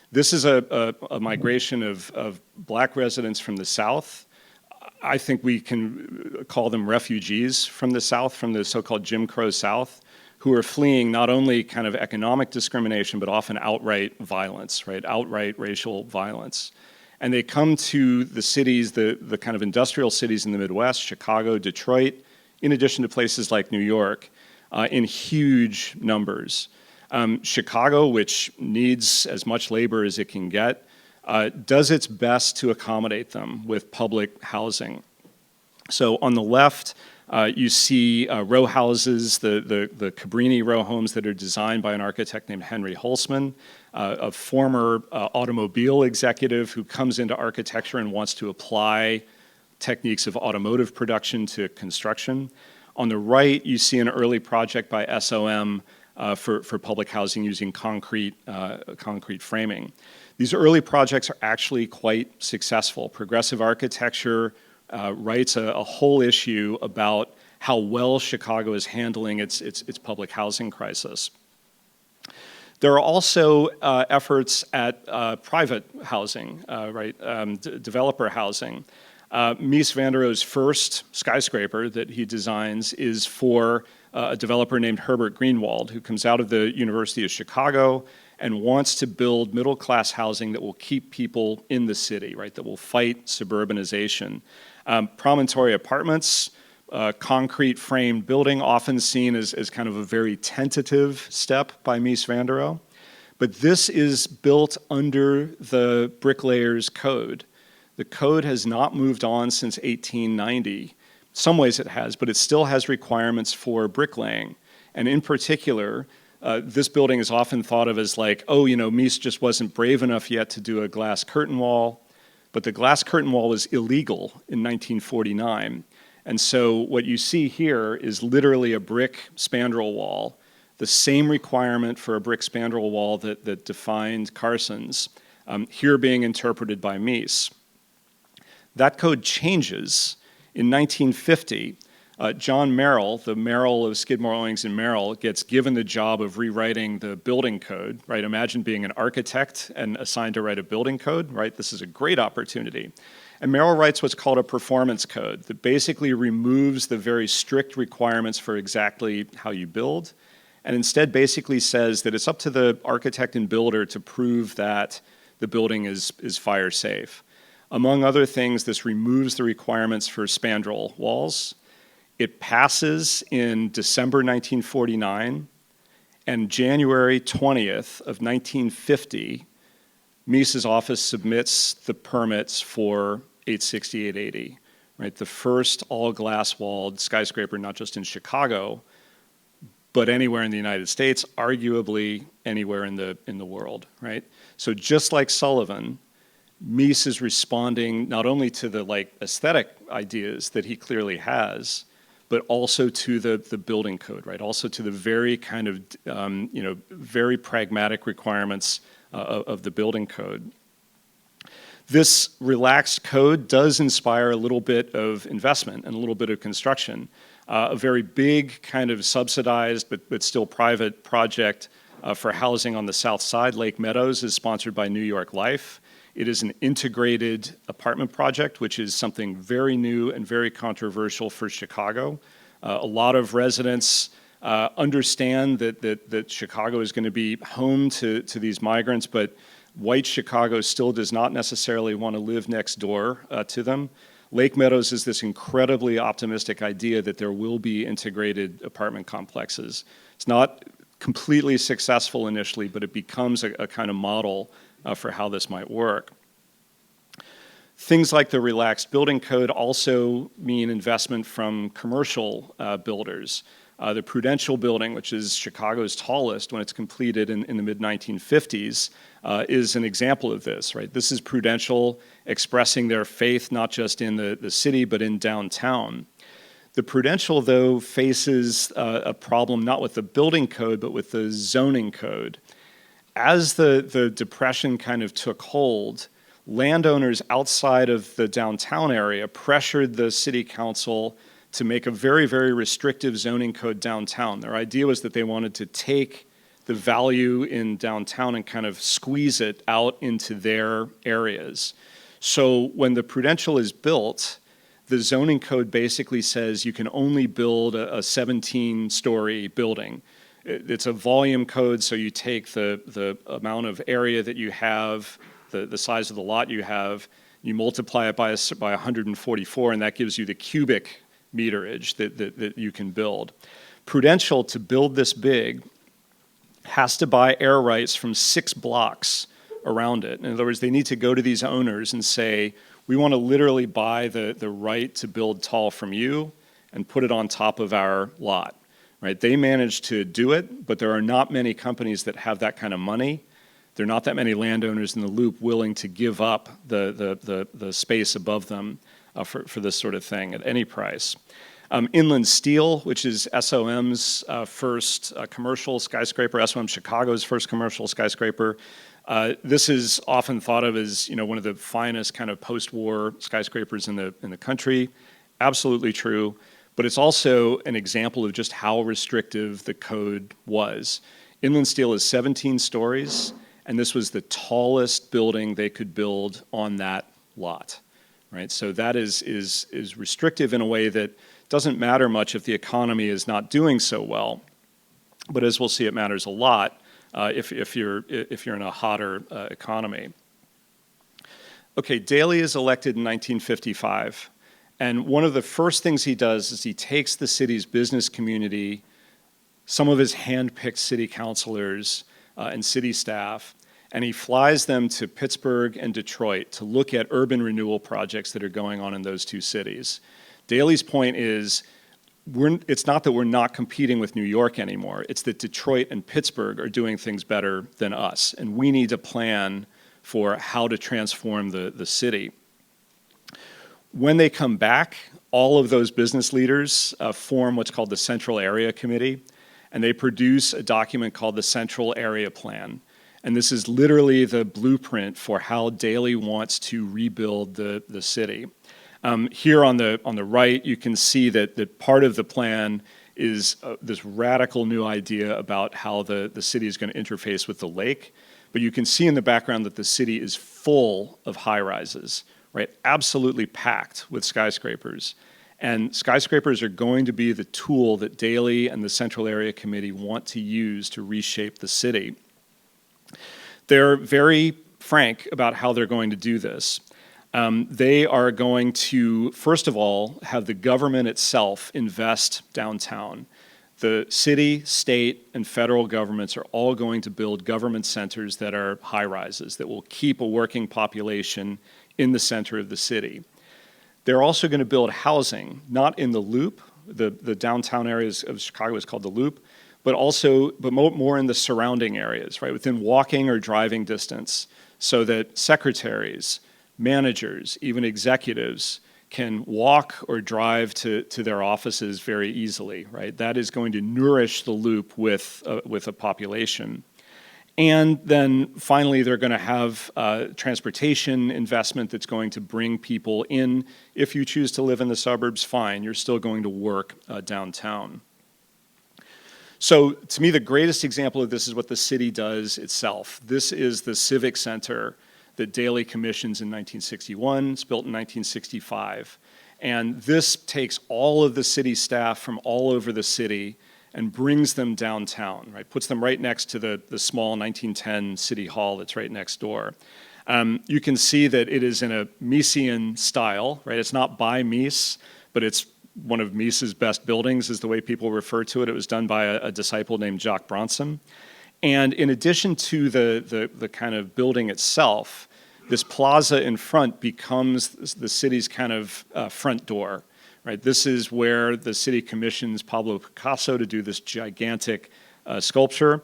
This is a migration of black residents from the South. I think we can call them refugees from the South, from the so-called Jim Crow South, who are fleeing not only kind of economic discrimination, but often outright violence, right? Outright racial violence. And they come to the cities, the kind of industrial cities in the Midwest, Chicago, Detroit, in addition to places like New York, in huge numbers. Chicago, which needs as much labor as it can get, does its best to accommodate them with public housing. So on the left, you see row houses, the Cabrini row homes that are designed by an architect named Henry Holzman, a former automobile executive who comes into architecture and wants to apply techniques of automotive production to construction. On the right, you see an early project by SOM for public housing using concrete framing. These early projects are actually quite successful. Progressive architecture writes a whole issue about how well Chicago is handling its public housing crisis. There are also efforts at private housing, developer housing. Mies van der Rohe's first skyscraper that he designs is for a developer named Herbert Greenwald, who comes out of the University of Chicago and wants to build middle-class housing that will keep people in the city, right, that will fight suburbanization. Promontory Apartments, concrete framed building, often seen as kind of a very tentative step by Mies van der Rohe. But this is built under the Bricklayers Code. The code has not moved on since 1890. Some ways it has, but it still has requirements for bricklaying. And in particular, this building is often thought of as like, oh, Mies just wasn't brave enough yet to do a glass curtain wall. But the glass curtain wall was illegal in 1949. And so what you see here is literally a brick spandrel wall, the same requirement for a brick spandrel wall that defined Carson's, here being interpreted by Mies. That code changes in 1950. John Merrill, the Merrill of Skidmore, Owings and Merrill, gets given the job of rewriting the building code, right? Imagine being an architect and assigned to write a building code, right? This is a great opportunity. And Merrill writes what's called a performance code that basically removes the very strict requirements for exactly how you build, and instead basically says that it's up to the architect and builder to prove that the building is fire safe. Among other things, this removes the requirements for spandrel walls. It passes in December 1949, and January 20th of 1950, Mies's office submits the permits for 860, 880, right? The first all-glass walled skyscraper, not just in Chicago, but anywhere in the United States, arguably anywhere in the world, right? So just like Sullivan, Mies is responding not only to the aesthetic ideas that he clearly has, but also to the building code, right? Also to the very kind of very pragmatic requirements of the building code. This relaxed code does inspire a little bit of investment and a little bit of construction. A very big kind of subsidized but still private project for housing on the south side, Lake Meadows, is sponsored by New York Life. It is an integrated apartment project, which is something very new and very controversial for Chicago. A lot of residents understand that Chicago is going to be home to these migrants, but white Chicago still does not necessarily want to live next door to them. Lake Meadows is this incredibly optimistic idea that there will be integrated apartment complexes. It's not completely successful initially, but it becomes a kind of model for how this might work. Things like the relaxed building code also mean investment from commercial builders. The Prudential building, which is Chicago's tallest when it's completed in the mid-1950s, is an example of this, right? This is Prudential expressing their faith not just in the city, but in downtown. The Prudential, though, faces a problem not with the building code, but with the zoning code. As the Depression kind of took hold, landowners outside of the downtown area pressured the city council to make a very, very restrictive zoning code downtown. Their idea was that they wanted to take the value in downtown and kind of squeeze it out into their areas. So when the Prudential is built, the zoning code basically says you can only build a 17-story building. It's a volume code, so you take the amount of area that you have, the size of the lot you have, you multiply it by 144, and that gives you the cubic meterage that you can build. Prudential, to build this big, has to buy air rights from 6 blocks around it. In other words, they need to go to these owners and say, we want to literally buy the right to build tall from you and put it on top of our lot. Right? They managed to do it, but there are not many companies that have that kind of money. There are not that many landowners in the loop willing to give up the space above them for this sort of thing at any price. Inland Steel, which is SOM's first commercial skyscraper, SOM Chicago's first commercial skyscraper. This is often thought of as one of the finest kind of post-war skyscrapers in the country. Absolutely true. But it's also an example of just how restrictive the code was. Inland Steel is 17 stories, and this was the tallest building they could build on that lot, right? So that is restrictive in a way that doesn't matter much if the economy is not doing so well. But as we'll see, it matters a lot if you're in a hotter economy. Okay, Daley is elected in 1955. And one of the first things he does is he takes the city's business community, some of his hand-picked city councilors and city staff, and he flies them to Pittsburgh and Detroit to look at urban renewal projects that are going on in those two cities. Daley's point is, it's not that we're not competing with New York anymore, it's that Detroit and Pittsburgh are doing things better than us, and we need a plan for how to transform the city. When they come back, all of those business leaders form what's called the Central Area Committee, and they produce a document called the Central Area Plan. And this is literally the blueprint for how Daley wants to rebuild the city. Here on the right, you can see that part of the plan is this radical new idea about how the city is going to interface with the lake. But you can see in the background that the city is full of high-rises, right? Absolutely packed with skyscrapers. And skyscrapers are going to be the tool that Daley and the Central Area Committee want to use to reshape the city. They're very frank about how they're going to do this. They are going to, first of all, have the government itself invest downtown. The city, state, and federal governments are all going to build government centers that are high-rises, that will keep a working population in the center of the city. They're also going to build housing, not in the Loop. The downtown areas of Chicago is called the Loop, but more in the surrounding areas, right, within walking or driving distance, so that secretaries, managers, even executives can walk or drive to their offices very easily, right? That is going to nourish the Loop with a population. And then finally, they're going to have transportation investment that's going to bring people in. If you choose to live in the suburbs, fine, you're still going to work downtown. So to me, the greatest example of this is what the city does itself. This is the Civic Center that Daley commissions in 1961. It's built in 1965. And this takes all of the city staff from all over the city and brings them downtown, right? Puts them right next to the small 1910 City Hall that's right next door. You can see that it is in a Misesian style, right? It's not by Mies, but it's one of Mies's best buildings is the way people refer to it. It was done by a disciple named Jacques Bronson. And in addition to the kind of building itself, this plaza in front becomes the city's kind of front door. right? This is where the city commissions Pablo Picasso to do this gigantic sculpture.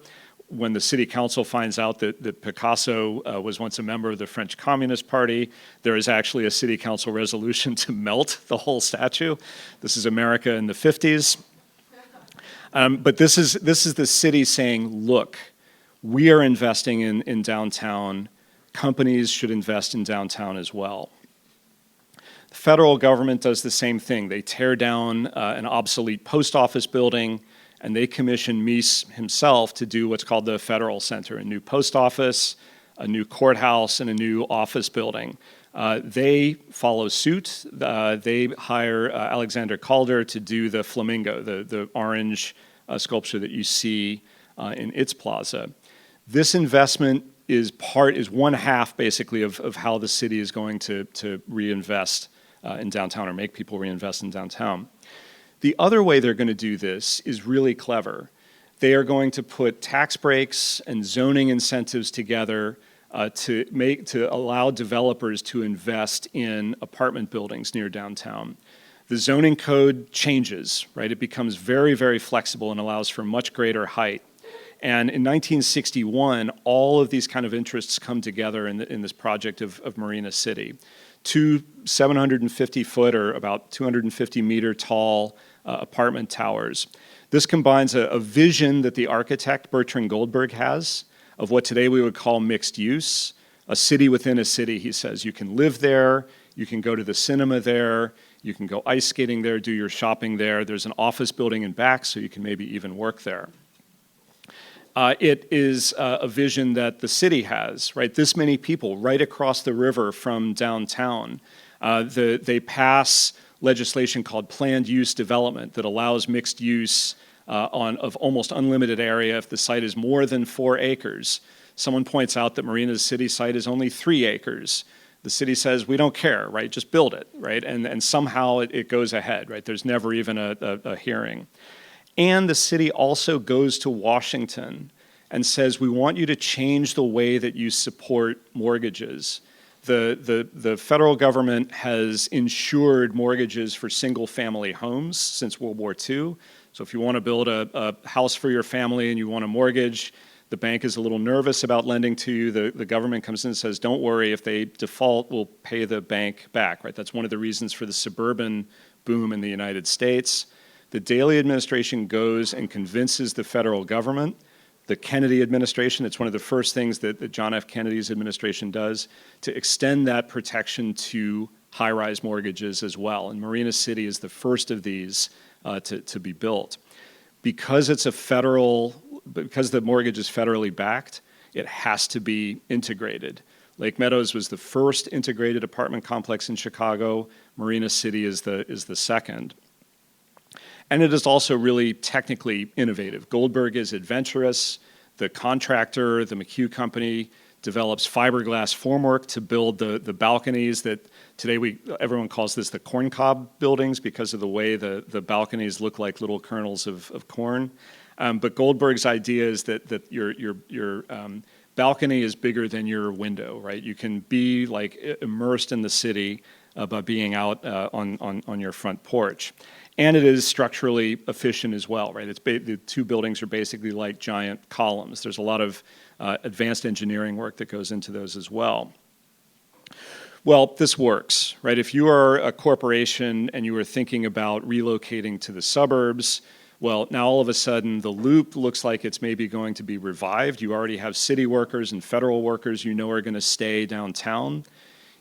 When the city council finds out that Picasso was once a member of the French Communist Party, there is actually a city council resolution to melt the whole statue. This is America in the 50s. But this is the city saying, look, we are investing in downtown. Companies should invest in downtown as well. The federal government does the same thing. They tear down an obsolete post office building, and they commission Mies himself to do what's called the Federal Center, a new post office, a new courthouse, and a new office building. They follow suit. They hire Alexander Calder to do the flamingo, the orange sculpture that you see in its plaza. This investment is one half, basically, of how the city is going to reinvest in downtown or make people reinvest in downtown. The other way they're going to do this is really clever. They are going to put tax breaks and zoning incentives together to allow developers to invest in apartment buildings near downtown. The zoning code changes, right? It becomes very, very flexible and allows for much greater height. And in 1961, all of these kind of interests come together in this project of Marina City. Two 750-foot or about 250-meter tall apartment towers. This combines a vision that the architect Bertrand Goldberg has of what today we would call mixed use, a city within a city. He says you can live there, you can go to the cinema there, you can go ice skating there, do your shopping there. There's an office building in back, so you can maybe even work there. It is a vision that the city has, right? This many people right across the river from downtown. They pass legislation called planned use development that allows mixed use of almost unlimited area if the site is more than 4 acres. Someone points out that Marina's city site is only 3 acres. The city says, we don't care, right? Just build it, right? And somehow it goes ahead, right? There's never even a hearing. And the city also goes to Washington and says, we want you to change the way that you support mortgages. The federal government has insured mortgages for single-family homes since World War II. So if you want to build a house for your family and you want a mortgage, the bank is a little nervous about lending to you. The government comes in and says, don't worry, if they default, we'll pay the bank back, right? That's one of the reasons for the suburban boom in the United States. The Daley administration goes and convinces the federal government. The Kennedy administration, it's one of the first things that John F. Kennedy's administration does, to extend that protection to high-rise mortgages as well. And Marina City is the first of these to be built. Because the mortgage is federally backed, it has to be integrated. Lake Meadows was the first integrated apartment complex in Chicago. Marina City is the second. And it is also really technically innovative. Goldberg is adventurous. The contractor, the McHugh Company, develops fiberglass formwork to build the balconies that today everyone calls this the corncob buildings because of the way the balconies look like little kernels of corn. But Goldberg's idea is that your balcony is bigger than your window, right? You can be like immersed in the city by being out on your front porch. And it is structurally efficient as well, right? The two buildings are basically like giant columns. There's a lot of advanced engineering work that goes into those as well. Well, this works, right? If you are a corporation and you are thinking about relocating to the suburbs, well, now all of a sudden the Loop looks like it's maybe going to be revived. You already have city workers and federal workers you know are going to stay downtown.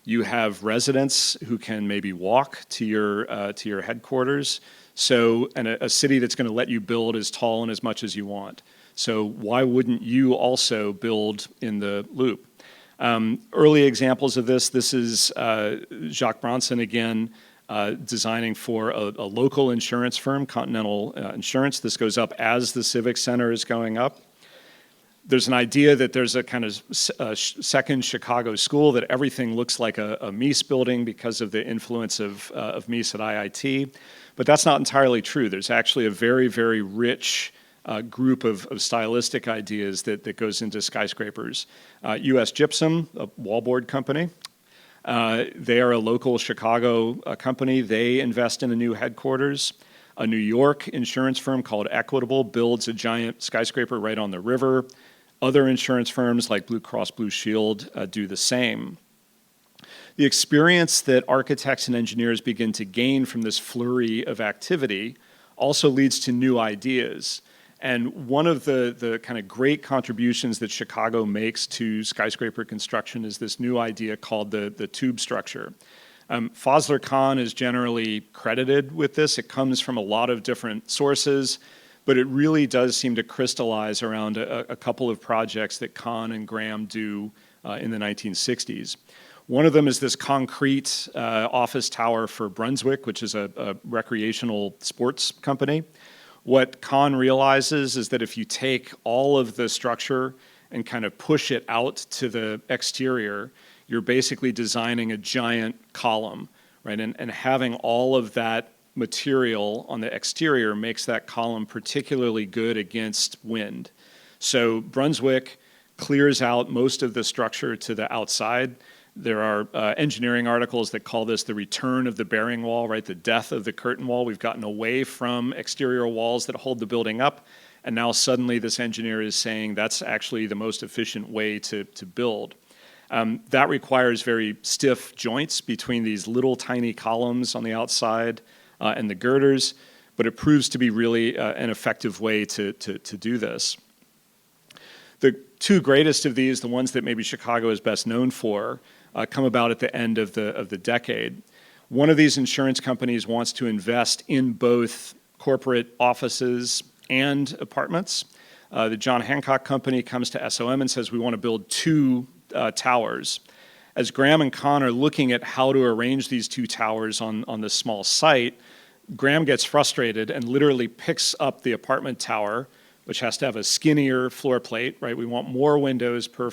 You have residents who can maybe walk to your headquarters. So, and a city that's going to let you build as tall and as much as you want. So why wouldn't you also build in the Loop? Early examples of this is Jacques Bronson again, designing for a local insurance firm, Continental Insurance. This goes up as the Civic Center is going up. There's an idea that there's a kind of second Chicago school, that everything looks like a Mies building because of the influence of Mies at IIT. But that's not entirely true. There's actually a very, very rich group of stylistic ideas that goes into skyscrapers. U.S. Gypsum, a wallboard company. They are a local Chicago company. They invest in a new headquarters. A New York insurance firm called Equitable builds a giant skyscraper right on the river. Other insurance firms like Blue Cross Blue Shield do the same. The experience that architects and engineers begin to gain from this flurry of activity also leads to new ideas. And one of the kind of great contributions that Chicago makes to skyscraper construction is this new idea called the tube structure. Fazlur Khan is generally credited with this. It comes from a lot of different sources, but it really does seem to crystallize around a couple of projects that Khan and Graham do in the 1960s. One of them is this concrete office tower for Brunswick, which is a recreational sports company. What Khan realizes is that if you take all of the structure and kind of push it out to the exterior, you're basically designing a giant column, right? And having all of that material on the exterior makes that column particularly good against wind. So Brunswick clears out most of the structure to the outside. There are engineering articles that call this the return of the bearing wall, right? The death of the curtain wall. We've gotten away from exterior walls that hold the building up, and now suddenly this engineer is saying that's actually the most efficient way to build. That requires very stiff joints between these little tiny columns on the outside and the girders, but it proves to be really an effective way to do this. The two greatest of these, the ones that maybe Chicago is best known for, come about at the end of the decade. One of these insurance companies wants to invest in both corporate offices and apartments. The John Hancock Company comes to SOM and says, we want to build two towers. As Graham and Khan are looking at how to arrange these two towers on this small site, Graham gets frustrated and literally picks up the apartment tower, which has to have a skinnier floor plate, right? We want more windows per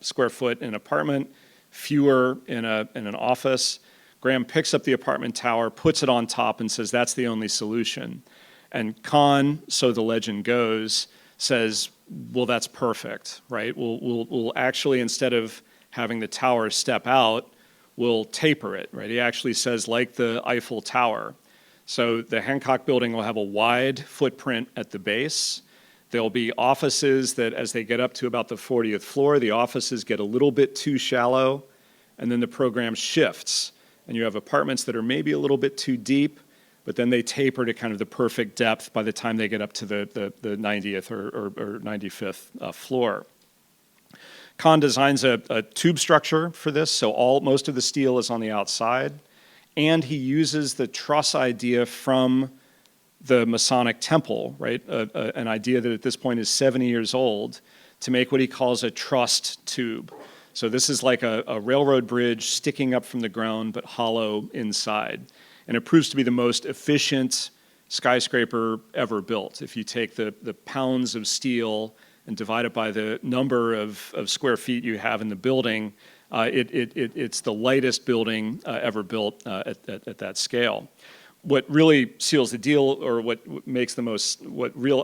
square foot in an apartment, fewer in an office. Graham picks up the apartment tower, puts it on top, and says that's the only solution. And Khan, so the legend goes, says, well, that's perfect, right? We'll actually, instead of having the tower step out, we'll taper it, right? He actually says, like the Eiffel Tower. So the Hancock building will have a wide footprint at the base. There'll be offices that, as they get up to about the 40th floor, the offices get a little bit too shallow, and then the program shifts. And you have apartments that are maybe a little bit too deep, but then they taper to kind of the perfect depth by the time they get up to the 90th or 95th floor. Khan designs a tube structure for this, so most of the steel is on the outside, and he uses the truss idea from the Masonic Temple, right? An idea that at this point is 70 years old, to make what he calls a trussed tube. So this is like a railroad bridge sticking up from the ground, but hollow inside. And it proves to be the most efficient skyscraper ever built. If you take the pounds of steel and divide it by the number of square feet you have in the building, it's the lightest building ever built at that scale. What really seals the deal, or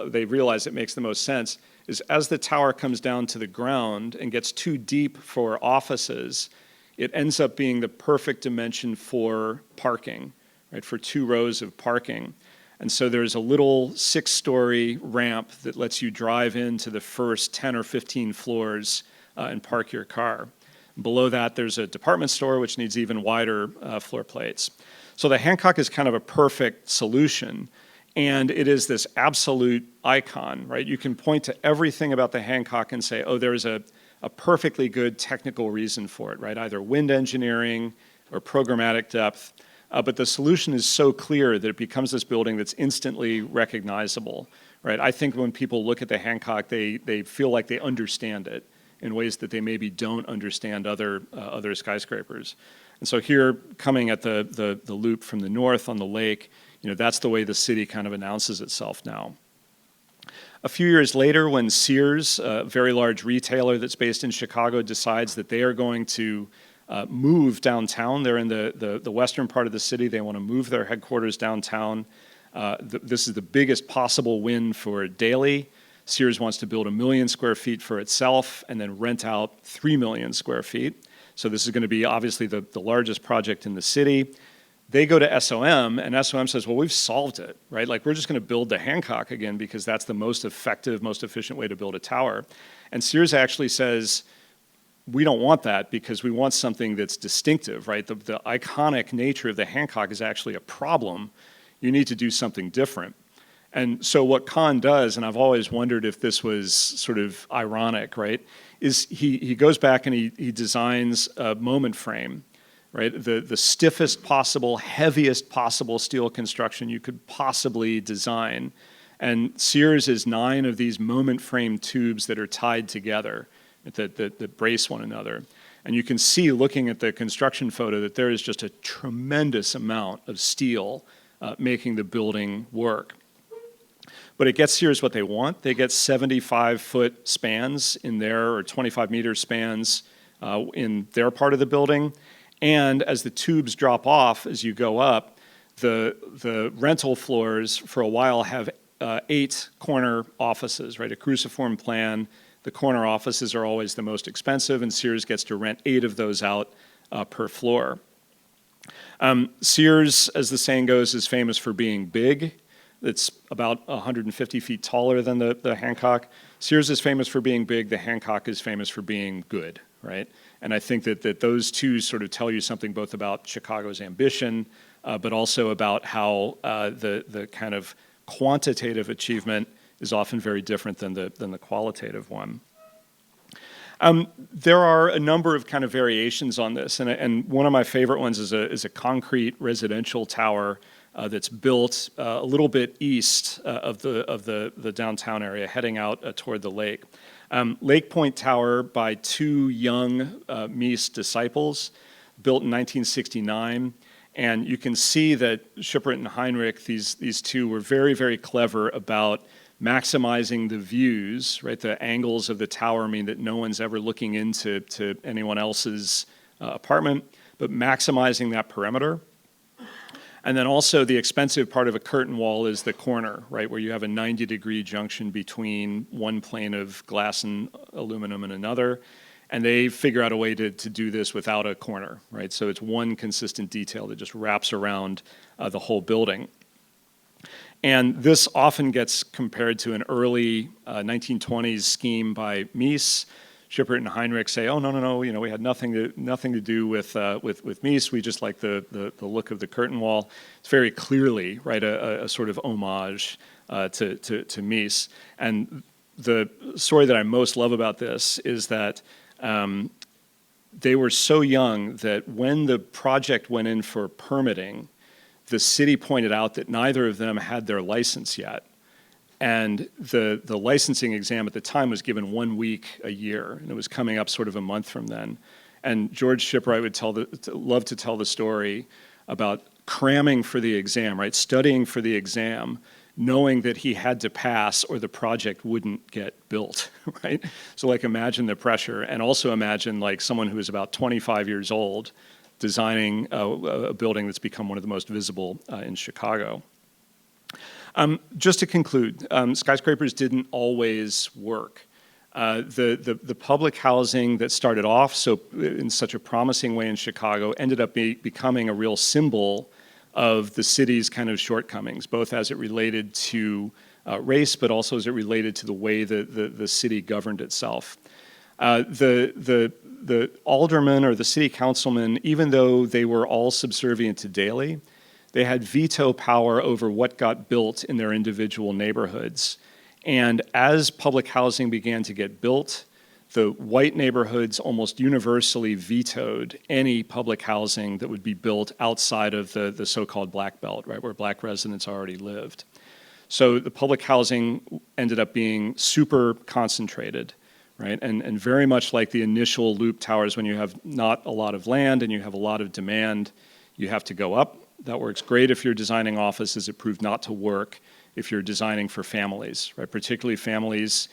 they realize it makes the most sense, is as the tower comes down to the ground and gets too deep for offices, it ends up being the perfect dimension for parking, right, for 2 rows of parking. And so there's a little 6-story ramp that lets you drive into the first 10 or 15 floors and park your car. Below that, there's a department store, which needs even wider floor plates. So the Hancock is kind of a perfect solution, and it is this absolute icon, right? You can point to everything about the Hancock and say, oh, there's a perfectly good technical reason for it, right? Either wind engineering or programmatic depth. But the solution is so clear that it becomes this building that's instantly recognizable, right? I think when people look at the Hancock, they feel like they understand it in ways that they maybe don't understand other skyscrapers. And so here, coming at the loop from the north on the lake, that's the way the city kind of announces itself now. A few years later, when Sears, a very large retailer that's based in Chicago, decides that they are going to move downtown, they're in the western part of the city, they want to move their headquarters downtown. This is the biggest possible win for Daley. Sears wants to build 1 million square feet for itself and then rent out 3 million square feet. So this is going to be obviously the largest project in the city. They go to SOM, and SOM says, well, we've solved it, right? Like, we're just going to build the Hancock again because that's the most effective, most efficient way to build a tower. And Sears actually says, we don't want that because we want something that's distinctive, right? The iconic nature of the Hancock is actually a problem. You need to do something different. And so what Kahn does, and I've always wondered if this was sort of ironic, right, is he goes back and he designs a moment frame, right? The stiffest possible, heaviest possible steel construction you could possibly design. And Sears is 9 of these moment frame tubes that are tied together that brace one another. And you can see, looking at the construction photo, that there is just a tremendous amount of steel making the building work. But it gets Sears what they want. They get 75-foot spans in there, or 25-meter spans in their part of the building. And as the tubes drop off as you go up, the rental floors for a while have 8 corner offices, right? A cruciform plan. The corner offices are always the most expensive, and Sears gets to rent 8 of those out per floor. Sears, as the saying goes, is famous for being big. It's about 150 feet taller than the Hancock. Sears is famous for being big. The Hancock is famous for being good, right? And I think that those two sort of tell you something both about Chicago's ambition, but also about how the kind of quantitative achievement is often very different than the qualitative one. There are a number of kind of variations on this, and one of my favorite ones is a concrete residential tower that's built a little bit east of the downtown area, heading out toward the lake. Lake Point Tower by 2 young Mies disciples, built in 1969. And you can see that Schuppert and Heinrich, these two, were very, very clever about maximizing the views, right? The angles of the tower mean that no one's ever looking into anyone else's apartment, but maximizing that perimeter. And then also the expensive part of a curtain wall is the corner, right, where you have a 90-degree junction between one plane of glass and aluminum and another. And they figure out a way to do this without a corner, right? So it's one consistent detail that just wraps around the whole building. And this often gets compared to an early 1920s scheme by Mies. Schuppert and Heinrich say, "Oh, no, we had nothing to do with Mies. We just like the look of the curtain wall." It's very clearly, right, a sort of homage to Mies. And the story that I most love about this is that they were so young that when the project went in for permitting, the city pointed out that neither of them had their license yet. And the licensing exam at the time was given 1 week a year, and it was coming up sort of a month from then. And George Shipwright would love to tell the story about cramming for the exam, right? Studying for the exam, knowing that he had to pass or the project wouldn't get built, right? So like imagine the pressure, and also imagine like someone who is about 25 years old designing a building that's become one of the most visible in Chicago. Just to conclude, skyscrapers didn't always work. The public housing that started off in such a promising way in Chicago ended up becoming a real symbol of the city's kind of shortcomings, both as it related to race, but also as it related to the way that the city governed itself. The aldermen or the city councilmen, even though they were all subservient to Daley, they had veto power over what got built in their individual neighborhoods. And as public housing began to get built, the white neighborhoods almost universally vetoed any public housing that would be built outside of the so-called Black Belt, right, where black residents already lived. So the public housing ended up being super concentrated, right? And very much like the initial loop towers, when you have not a lot of land and you have a lot of demand, you have to go up. That works great if you're designing offices. It proved not to work if you're designing for families, right? Particularly families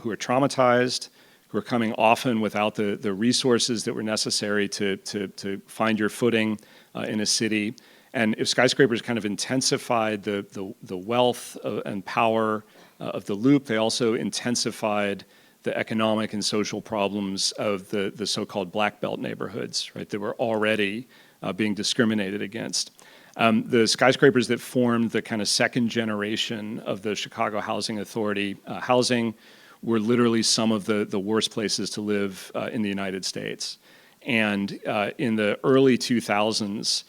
who are traumatized, who are coming often without the resources that were necessary to find your footing in a city. And if skyscrapers kind of intensified the wealth and power of the loop, they also intensified the economic and social problems of the so-called Black Belt neighborhoods, right, that were already being discriminated against. The skyscrapers that formed the kind of second generation of the Chicago Housing Authority housing were literally some of the worst places to live in the United States. And in the early 2000s,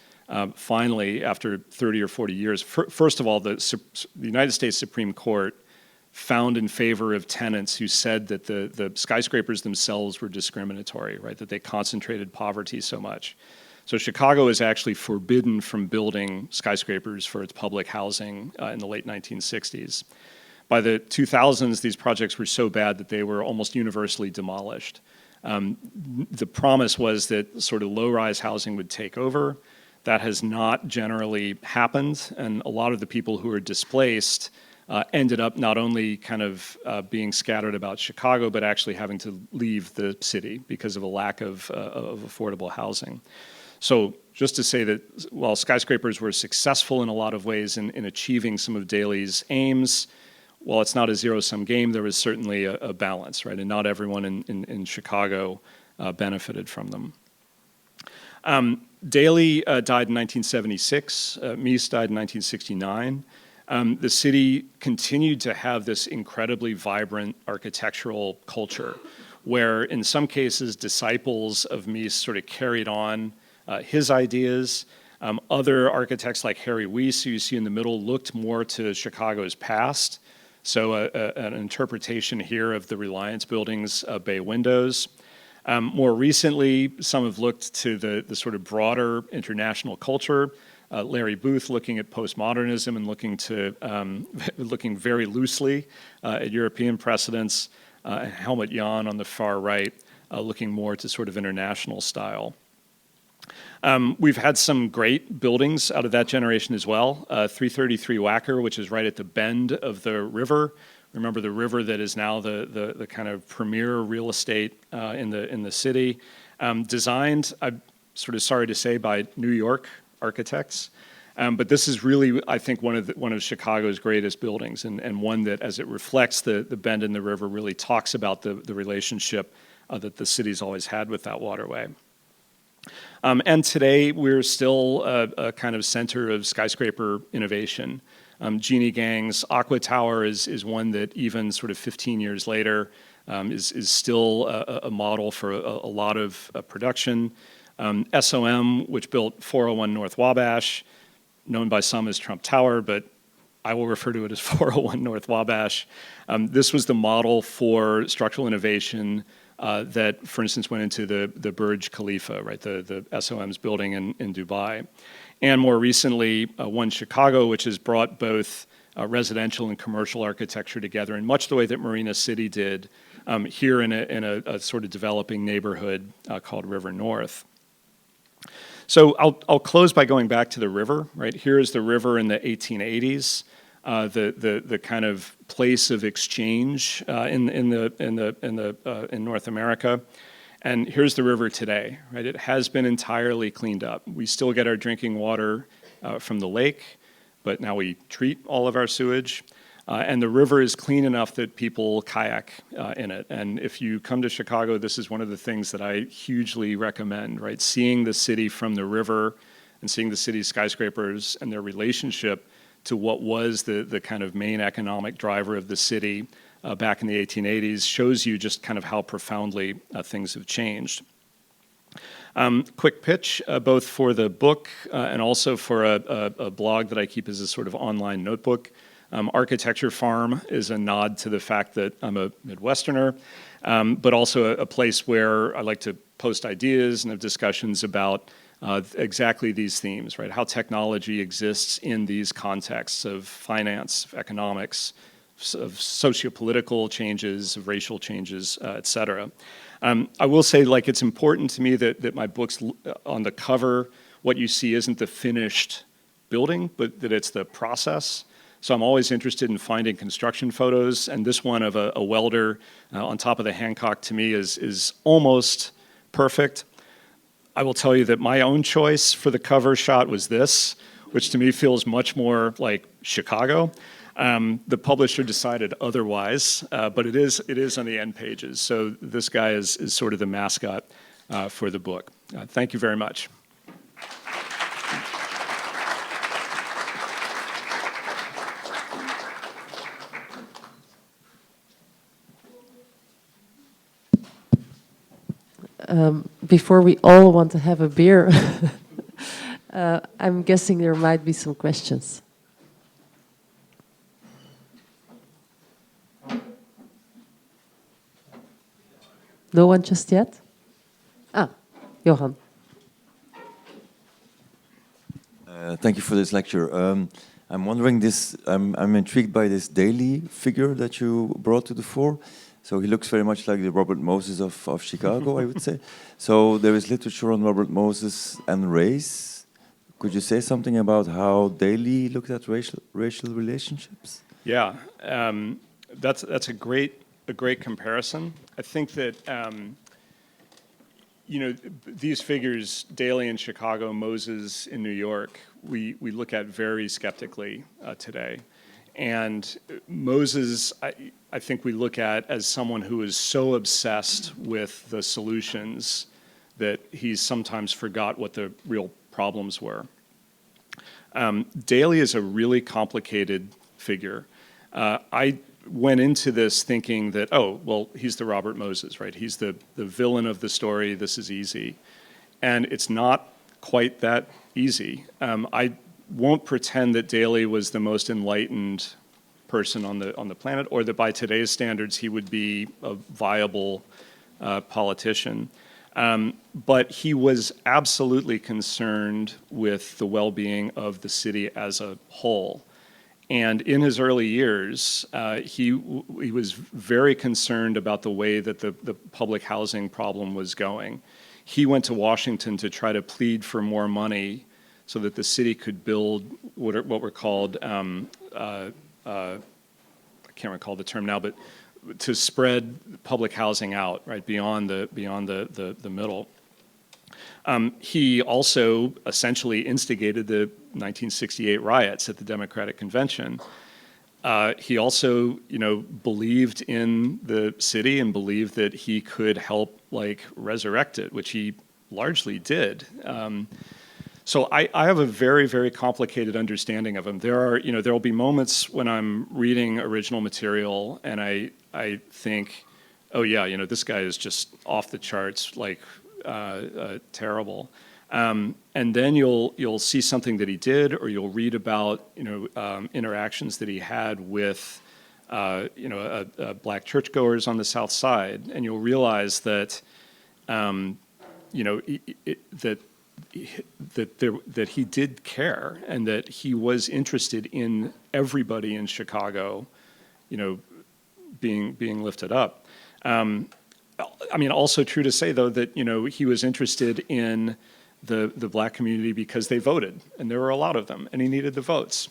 finally, after 30 or 40 years, first of all, the United States Supreme Court found in favor of tenants who said that the skyscrapers themselves were discriminatory, right, that they concentrated poverty so much. So Chicago is actually forbidden from building skyscrapers for its public housing in the late 1960s. By the 2000s, these projects were so bad that they were almost universally demolished. The promise was that sort of low-rise housing would take over. That has not generally happened, and a lot of the people who were displaced ended up not only kind of being scattered about Chicago, but actually having to leave the city because of a lack of affordable housing. So just to say that while skyscrapers were successful in a lot of ways in achieving some of Daley's aims, while it's not a zero-sum game, there was certainly a balance, right? And not everyone in Chicago benefited from them. Daley died in 1976. Mies died in 1969. The city continued to have this incredibly vibrant architectural culture where in some cases disciples of Mies sort of carried on his ideas. Other architects like Harry Weiss, who you see in the middle, looked more to Chicago's past. So an interpretation here of the Reliance Building's bay windows. More recently, some have looked to the sort of broader international culture. Larry Booth looking at postmodernism and looking very loosely at European precedents. Helmut Jahn on the far right, looking more to sort of international style. We've had some great buildings out of that generation as well. 333 Wacker, which is right at the bend of the river. Remember the river that is now the kind of premier real estate in the city. Designed, I'm sort of sorry to say, by New York architects. But this is really, I think, one of Chicago's greatest buildings, and one that, as it reflects the bend in the river, really talks about the relationship that the city's always had with that waterway. And today, we're still a kind of center of skyscraper innovation. Jeannie Gang's Aqua Tower is one that even sort of 15 years later is still a model for a lot of production. SOM, which built 401 North Wabash, known by some as Trump Tower, but I will refer to it as 401 North Wabash. This was the model for structural innovation that, for instance, went into the Burj Khalifa, right, the SOM's building in Dubai. And more recently, One Chicago, which has brought both residential and commercial architecture together in much the way that Marina City did here in a sort of developing neighborhood called River North. So I'll close by going back to the river, right? Here is the river in the 1880s, the kind of place of exchange in North America. And here's the river today, right? It has been entirely cleaned up. We still get our drinking water from the lake, but now we treat all of our sewage. And the river is clean enough that people kayak in it. And if you come to Chicago, this is one of the things that I hugely recommend, right? Seeing the city from the river and seeing the city's skyscrapers and their relationship to what was the kind of main economic driver of the city back in the 1880s shows you just kind of how profoundly things have changed. Quick pitch, both for the book and also for a blog that I keep as a sort of online notebook. Architecture Farm is a nod to the fact that I'm a Midwesterner, but also a place where I like to post ideas and have discussions about exactly these themes, right? How technology exists in these contexts of finance, of economics, of socio-political changes, of racial changes, et cetera. I will say, like, it's important to me that my books, on the cover, what you see isn't the finished building, but that it's the process. So I'm always interested in finding construction photos, and this one of a welder on top of the Hancock to me is almost perfect. I will tell you that my own choice for the cover shot was this, which to me feels much more like Chicago. The publisher decided otherwise, but it is on the end pages. So this guy is sort of the mascot for the book. Thank you very much. Before we all want to have a beer, I'm guessing there might be some questions. No one just yet? Ah, Johan. Thank you for this lecture. I'm wondering this. I'm intrigued by this Daley figure that you brought to the fore. So he looks very much like the Robert Moses of Chicago, I would say. So there is literature on Robert Moses and race. Could you say something about how Daley looked at racial relationships? Yeah, that's a great comparison. I think that these figures, Daley in Chicago, Moses in New York, we look at very skeptically today. And Moses, I think we look at as someone who is so obsessed with the solutions that he's sometimes forgot what the real problems were. Daley is a really complicated figure. I went into this thinking that, oh, well, he's the Robert Moses, right? He's the villain of the story, this is easy. And it's not quite that easy. I won't pretend that Daley was the most enlightened person on the planet, or that by today's standards he would be a viable politician. But he was absolutely concerned with the well-being of the city as a whole. And in his early years, he was very concerned about the way that the public housing problem was going. He went to Washington to try to plead for more money so that the city could build what were called, I can't recall the term now, but to spread public housing out, right, beyond the middle. He also essentially instigated the 1968 riots at the Democratic Convention. He also, believed in the city and believed that he could help, resurrect it, which he largely did. So I have a very, very complicated understanding of him. There will be moments when I'm reading original material and I think, oh yeah, this guy is just off the charts, terrible. And then you'll see something that he did, or you'll read about interactions that he had with black churchgoers on the South Side, and you'll realize that that he did care, and that he was interested in everybody in Chicago, being lifted up. Also true to say, though, that he was interested in the black community because they voted, and there were a lot of them, and he needed the votes.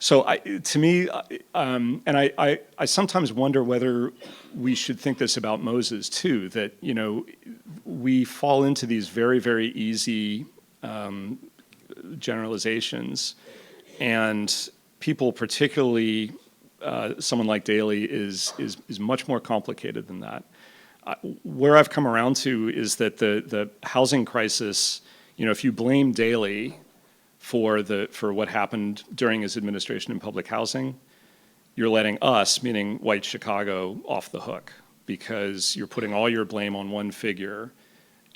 So to me, I sometimes wonder whether we should think this about Moses too, that we fall into these very, very easy generalizations, and people, particularly someone like Daley, is much more complicated than that. Where I've come around to is that the housing crisis, if you blame Daley for what happened during his administration in public housing, you're letting us, meaning white Chicago, off the hook, because you're putting all your blame on one figure.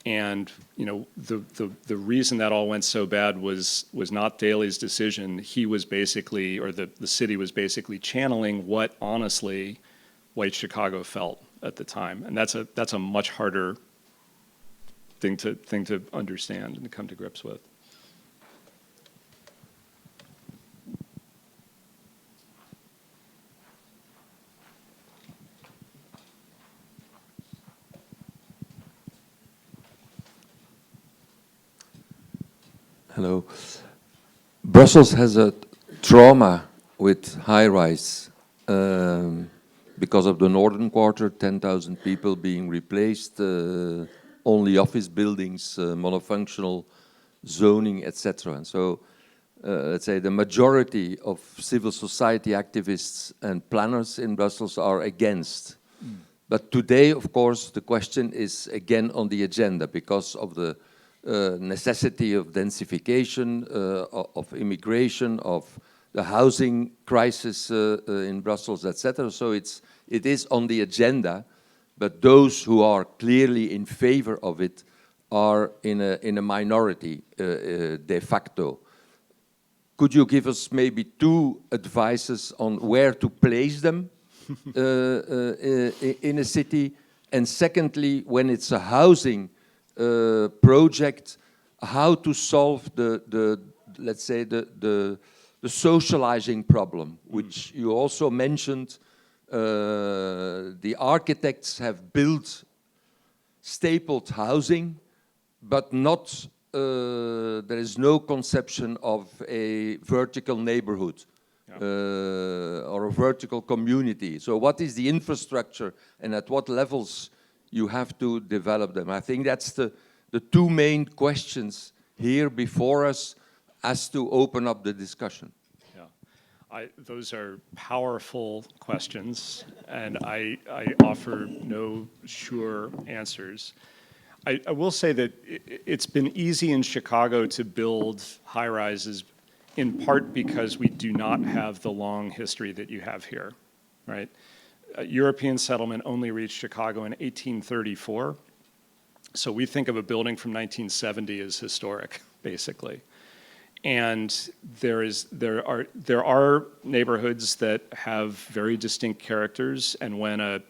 And the reason that all went so bad was not Daley's decision. He was basically, or the city was basically channeling what honestly white Chicago felt at the time, and that's a much harder thing to understand and to come to grips with. Hello. Brussels has a trauma with high-rise. Because of the northern quarter, 10,000 people being replaced, only office buildings, monofunctional zoning, etc. And so let's say, the majority of civil society activists and planners in Brussels are against. But today, of course, the question is again on the agenda because of the necessity of densification, of immigration, of the housing crisis in Brussels, etc. So it is on the agenda, but those who are clearly in favor of it are in a minority de facto. Could you give us maybe 2 advices on where to place them in a city? And secondly, when it's a housing project, how to solve let's say, the socializing problem, which you also mentioned. The architects have built stapled housing, but not, there is no conception of a vertical neighborhood or a vertical community. So what is the infrastructure and at what levels you have to develop them? I think that's the 2 main questions here before us as to open up the discussion. Those are powerful questions, and I offer no sure answers. I will say that it's been easy in Chicago to build high-rises in part because we do not have the long history that you have here, right? European settlement only reached Chicago in 1834, so we think of a building from 1970 as historic, basically. And there are neighborhoods that have very distinct characters, and when a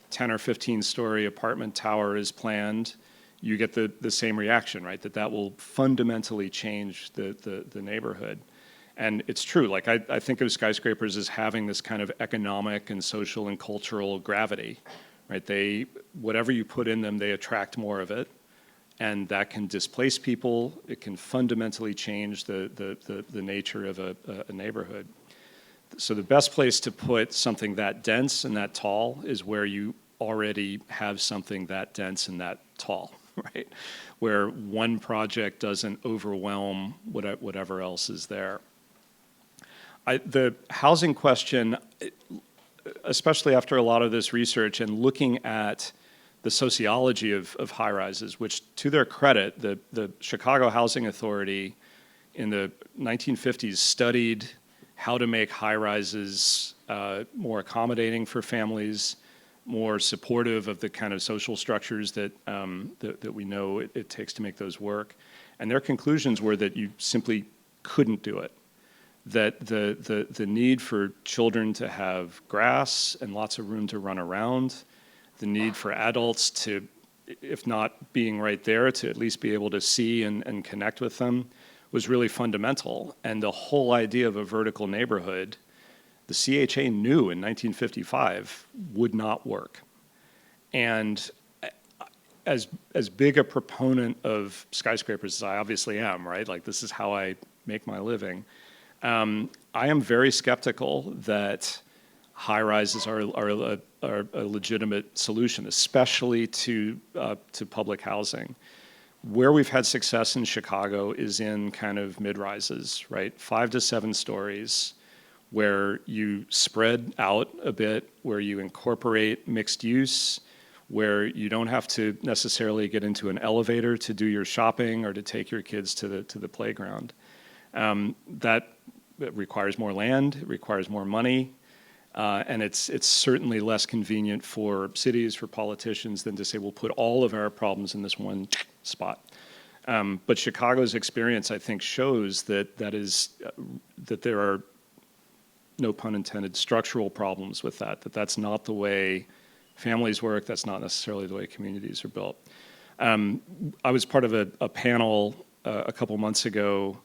10 or 15-story apartment tower is planned, you get the same reaction, right? That will fundamentally change the neighborhood. And it's true, like I think of skyscrapers as having this kind of economic and social and cultural gravity, right? Whatever you put in them, they attract more of it. And that can displace people. It can fundamentally change the nature of a neighborhood. So the best place to put something that dense and that tall is where you already have something that dense and that tall, right? Where one project doesn't overwhelm whatever else is there. The housing question, especially after a lot of this research and looking at the sociology of high-rises, which, to their credit, the Chicago Housing Authority in the 1950s studied how to make high-rises more accommodating for families, more supportive of the kind of social structures that we know it takes to make those work. And their conclusions were that you simply couldn't do it. That the need for children to have grass and lots of room to run around, the need for adults to, if not being right there, to at least be able to see and connect with them was really fundamental. And the whole idea of a vertical neighborhood, the CHA knew in 1955 would not work. And as big a proponent of skyscrapers as I obviously am, right? Like this is how I make my living. I am very skeptical that high-rises are a legitimate solution, especially to public housing. Where we've had success in Chicago is in kind of mid-rises, right? 5 to 7 stories, where you spread out a bit, where you incorporate mixed use, where you don't have to necessarily get into an elevator to do your shopping or to take your kids to the playground. That requires more land, it requires more money, and it's certainly less convenient for cities, for politicians, than to say, we'll put all of our problems in this one spot. But Chicago's experience, I think, shows that there are, no pun intended, structural problems with that's not the way families work, that's not necessarily the way communities are built. I was part of a panel a couple months ago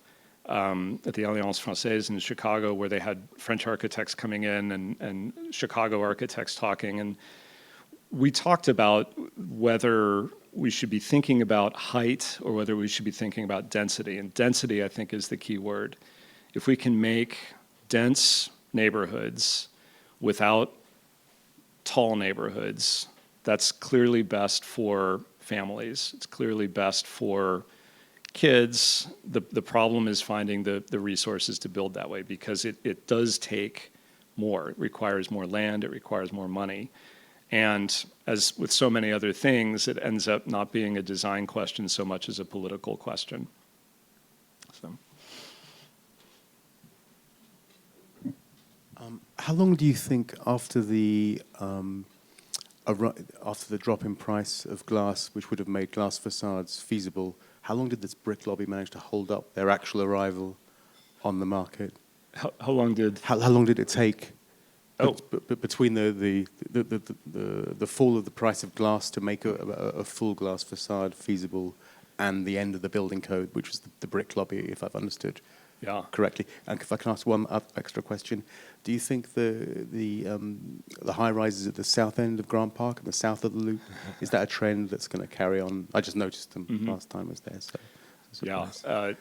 at the Alliance Française in Chicago, where they had French architects coming in and Chicago architects talking. And we talked about whether we should be thinking about height or whether we should be thinking about density. And density, I think, is the key word. If we can make dense neighborhoods without tall neighborhoods, that's clearly best for families. It's clearly best for kids. The problem is finding the resources to build that way, because it does take more. It requires more land, it requires more money. And as with so many other things, it ends up not being a design question so much as a political question. So. How long do you think after the drop in price of glass, which would have made glass facades feasible, how long did this brick lobby manage to hold up their actual arrival on the market? How long did? How long did it take? Oh. Between the fall of the price of glass to make a full glass facade feasible, and the end of the building code, which was the brick lobby, if I've understood correctly. And if I can ask one extra question, do you think the high rises at the south end of Grant Park and the south of the Loop, is that a trend that's going to carry on? I just noticed them last time I was there. So Yeah,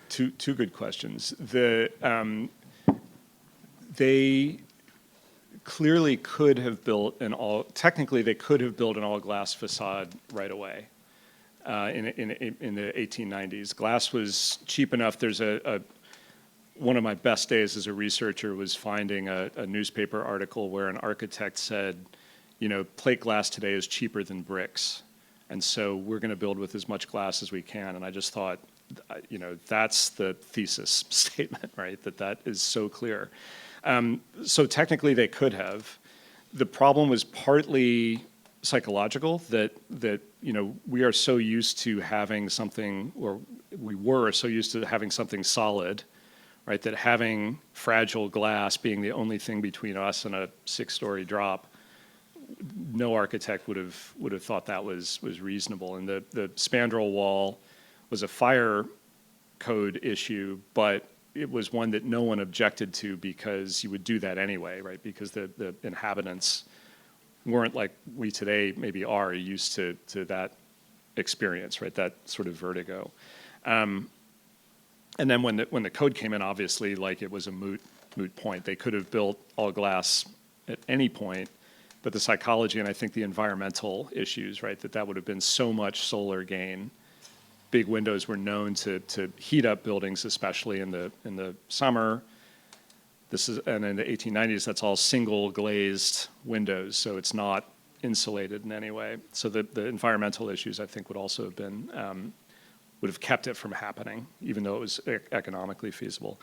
two good questions. They clearly could have built technically they could have built an all glass facade right away in the 1890s. Glass was cheap enough. There's one of my best days as a researcher was finding a newspaper article where an architect said, plate glass today is cheaper than bricks, and so we're going to build with as much glass as we can. And I just thought, that's the thesis statement, right? That is so clear. So technically they could have. The problem was partly psychological, that we are so used to having something, or we were so used to having something solid, right? That having fragile glass being the only thing between us and a 6-story drop, no architect would have thought that was reasonable. And the spandrel wall was a fire code issue, but it was one that no one objected to, because you would do that anyway, right? Because the inhabitants weren't like we today maybe are used to that experience, right? That sort of vertigo. And then when the code came in, obviously, like, it was a moot point. They could have built all glass at any point, but the psychology and I think the environmental issues, right? That would have been so much solar gain. Big windows were known to heat up buildings, especially in the summer. And in the 1890s, that's all single glazed windows, so it's not insulated in any way. So the environmental issues, I think, would also have been would have kept it from happening, even though it was economically feasible.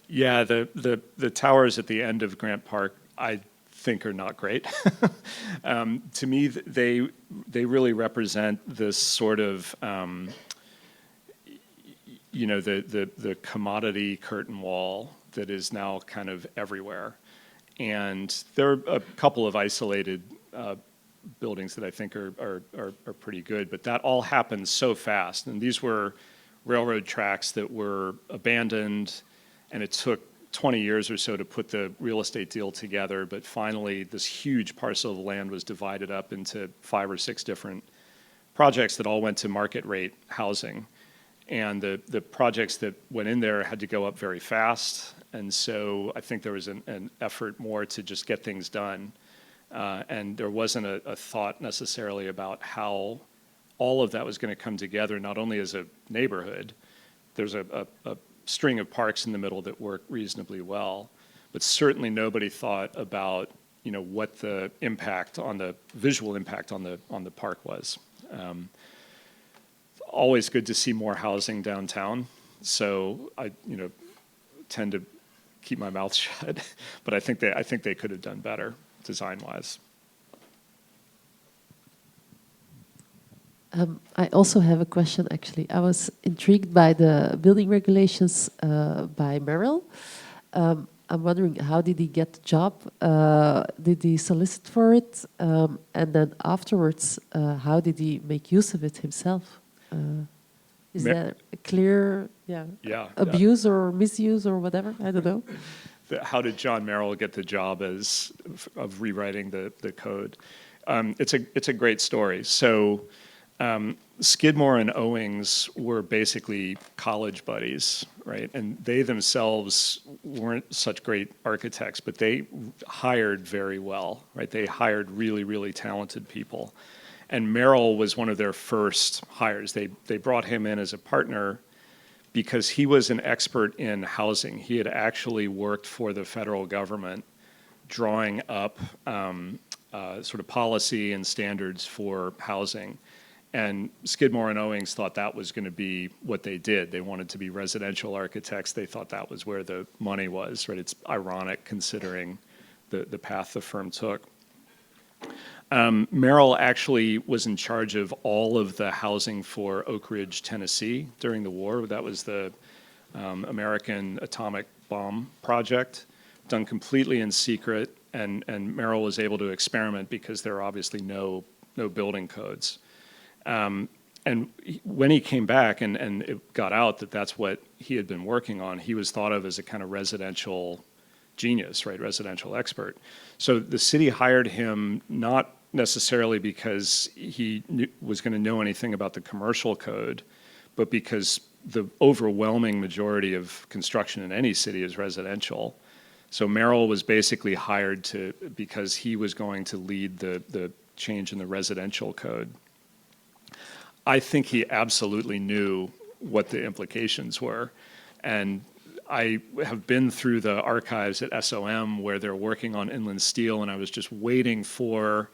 Yeah, the towers at the end of Grant Park, I think, are not great. To me, they really represent this sort of the commodity curtain wall that is now kind of everywhere. And there are a couple of isolated buildings that I think are pretty good, but that all happened so fast. And these were railroad tracks that were abandoned, and it took 20 years or so to put the real estate deal together, but finally this huge parcel of land was divided up into 5 or 6 different projects that all went to market rate housing. And the projects that went in there had to go up very fast, and so I think there was an effort more to just get things done. And there wasn't a thought necessarily about how all of that was going to come together, not only as a neighborhood. There's a string of parks in the middle that work reasonably well, but certainly nobody thought about what the impact on the visual impact on the park was. Always good to see more housing downtown, so I tend to keep my mouth shut, but I think they could have done better design-wise. I also have a question, actually. I was intrigued by the building regulations by Merrill. I'm wondering, how did he get the job? Did he solicit for it? And then afterwards, how did he make use of it himself? Is there a clear abuse or misuse or whatever? I don't know. How did John Merrill get the job of rewriting the code? It's a great story. So Skidmore and Owings were basically college buddies, right? And they themselves weren't such great architects, but they hired very well, right? They hired really, really talented people. And Merrill was one of their first hires. They brought him in as a partner because he was an expert in housing. He had actually worked for the federal government drawing up sort of policy and standards for housing. And Skidmore and Owings thought that was going to be what they did. They wanted to be residential architects. They thought that was where the money was, right? It's ironic considering the path the firm took. Merrill actually was in charge of all of the housing for Oak Ridge, Tennessee during the war. That was the American atomic bomb project, done completely in secret, and Merrill was able to experiment because there are obviously no building codes. And when he came back and it got out that that's what he had been working on, he was thought of as a kind of residential genius, right, residential expert. So the city hired him not necessarily because he was going to know anything about the commercial code, but because the overwhelming majority of construction in any city is residential. So Merrill was basically hired because he was going to lead the change in the residential code. I think he absolutely knew what the implications were. And I have been through the archives at SOM where they're working on inland steel, and I was just waiting for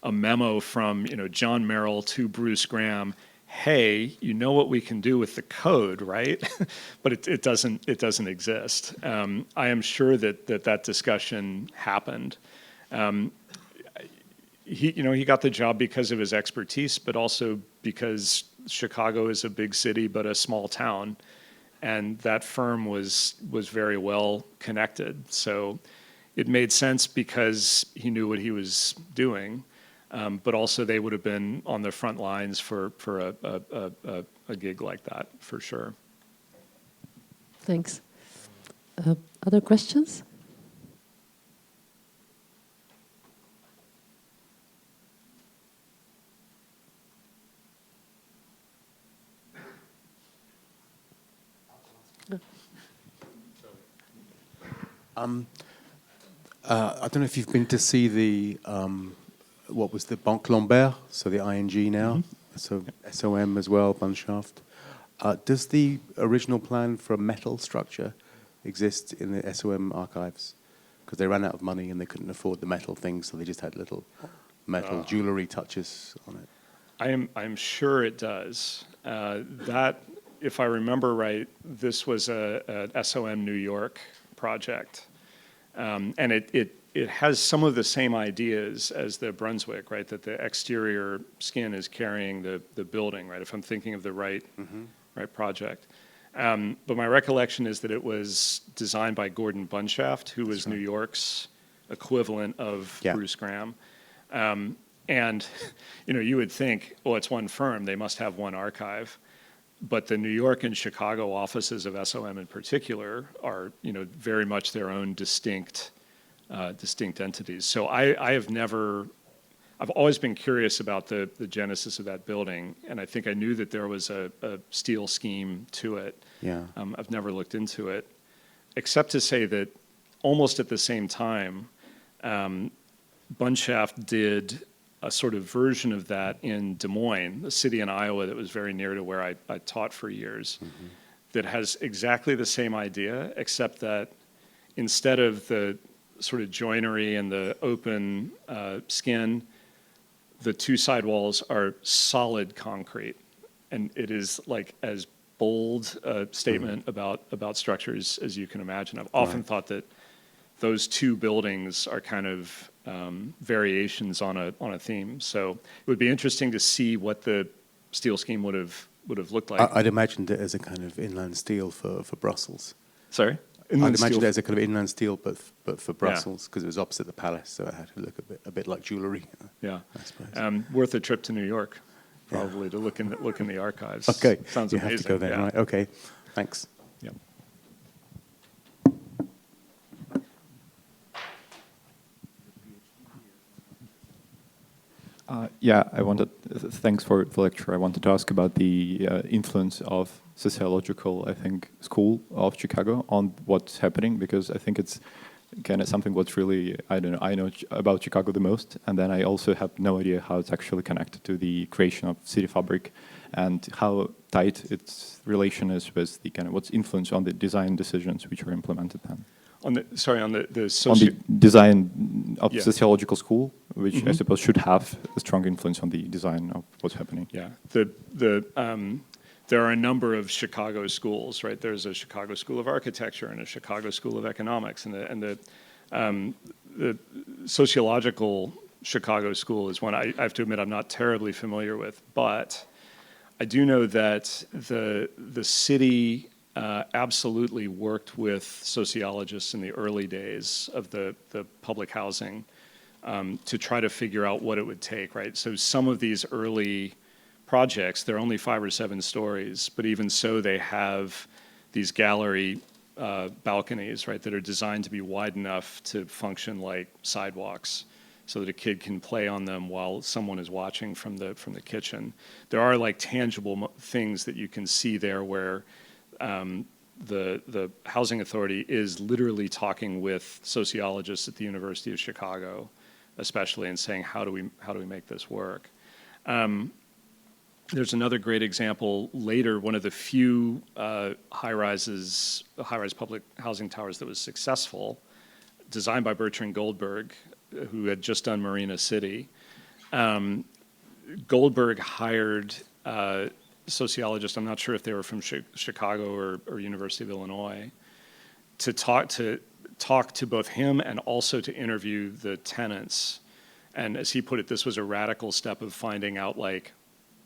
a memo from John Merrill to Bruce Graham. Hey, you know what we can do with the code, right? But it doesn't exist. I am sure that discussion happened. He got the job because of his expertise, but also because Chicago is a big city but a small town, and that firm was very well connected. So it made sense because he knew what he was doing, but also they would have been on the front lines for a gig like that for sure. Thanks. Other questions? I don't know if you've been to see the what was the Banque Lambert, so the ING now, so SOM as well, Bunshaft. Does the original plan for a metal structure exist in the SOM archives? Because they ran out of money and they couldn't afford the metal things, so they just had little metal jewelry touches on it. I'm sure it does. That, if I remember right, this was a SOM New York project. And it has some of the same ideas as the Brunswick, right? That the exterior skin is carrying the building, right? If I'm thinking of the right project. But my recollection is that it was designed by Gordon Bunshaft, who was New York's equivalent of Bruce Graham. And you would think, well, it's one firm, they must have one archive. But the New York and Chicago offices of SOM in particular are, very much their own distinct entities. So I've always been curious about the genesis of that building, and I think I knew that there was a steel scheme to it. Yeah. I've never looked into it, except to say that almost at the same time, Bunshaft did a sort of version of that in Des Moines, a city in Iowa that was very near to where I taught for years, that has exactly the same idea, except that instead of the sort of joinery and the open skin, the two side walls are solid concrete. And it is like as bold a statement about structures as you can imagine. I've often thought that those two buildings are kind of variations on a theme. So it would be interesting to see what the steel scheme would have looked like. I'd imagined it as a kind of inland steel for Brussels. Sorry? I'd imagined it as a kind of inland steel, but for Brussels, because it was opposite the palace, so it had to look a bit like jewellery. Yeah, I suppose. Worth a trip to New York, probably, to look in the archives. Okay, sounds you amazing. have to go there, right? Okay, thanks. Yeah. Thanks for the lecture. I wanted to ask about the influence of sociological, school of Chicago on what's happening, because I think it's kind of something what's really, I don't know, I know about Chicago the most, and then I also have no idea how it's actually connected to the creation of city fabric and how tight its relation is with the kind of what's influence on the design decisions which are implemented then. On the On the design of Yeah. sociological school, which I suppose should have a strong influence on the design of what's happening. Yeah, there are a number of Chicago schools, right? There's a Chicago School of Architecture and a Chicago School of Economics, and the sociological Chicago School is one I have to admit I'm not terribly familiar with, but I do know that the city absolutely worked with sociologists in the early days of the public housing to try to figure out what it would take, right? So some of these early projects, they're only 5 or 7 stories, but even so, they have these gallery balconies, right, that are designed to be wide enough to function like sidewalks, so that a kid can play on them while someone is watching from the kitchen. There are like tangible things that you can see there where the housing authority is literally talking with sociologists at the University of Chicago, especially, and saying how do we make this work. There's another great example later, one of the few high-rise public housing towers that was successful, designed by Bertrand Goldberg, who had just done Marina City. Goldberg hired sociologists, I'm not sure if they were from Chicago or University of Illinois, to talk to both him and also to interview the tenants. And as he put it, this was a radical step of finding out like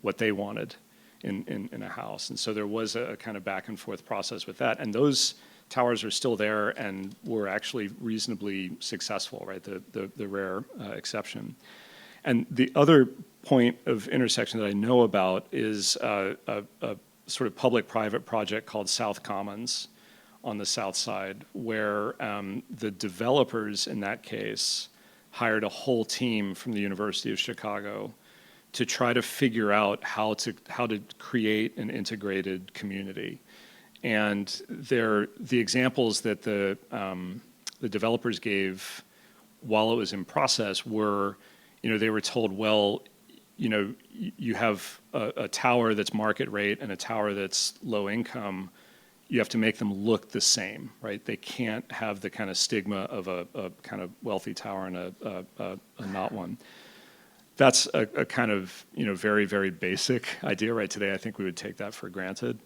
what they wanted in a house. And so there was a kind of back and forth process with that. And those towers are still there and were actually reasonably successful, right? The rare exception. And the other point of intersection that I know about is a sort of public-private project called South Commons on the south side, where the developers in that case hired a whole team from the University of Chicago to try to figure out how to create an integrated community. And the examples that the developers gave while it was in process were, they were told, well, you have a tower that's market rate and a tower that's low income. You have to make them look the same, right? They can't have the kind of stigma of a kind of wealthy tower and a not one. That's a kind of very, very basic idea, right? Today, I think we would take that for granted.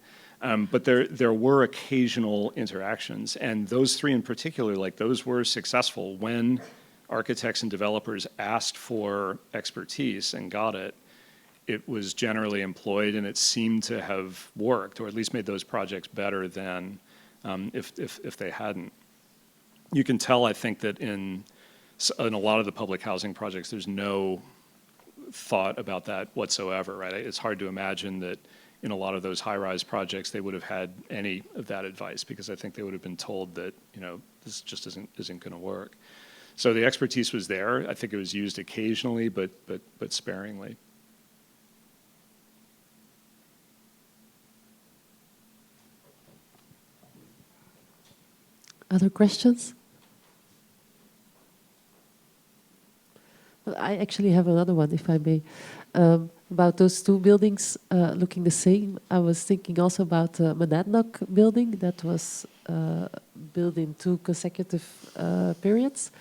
But there were occasional interactions, and those 3 in particular, like those were successful when architects and developers asked for expertise and got it. It was generally employed, and it seemed to have worked, or at least made those projects better than if they hadn't. You can tell, I think, that in a lot of the public housing projects, there's no thought about that whatsoever, right? It's hard to imagine that in a lot of those high-rise projects they would have had any of that advice, because I think they would have been told that this just isn't going to work. So the expertise was there. I think it was used occasionally, but sparingly. Other questions? Well, I actually have another one, if I may. About those 2 buildings looking the same, I was thinking also about the Monadnock building that was built in 2 consecutive periods.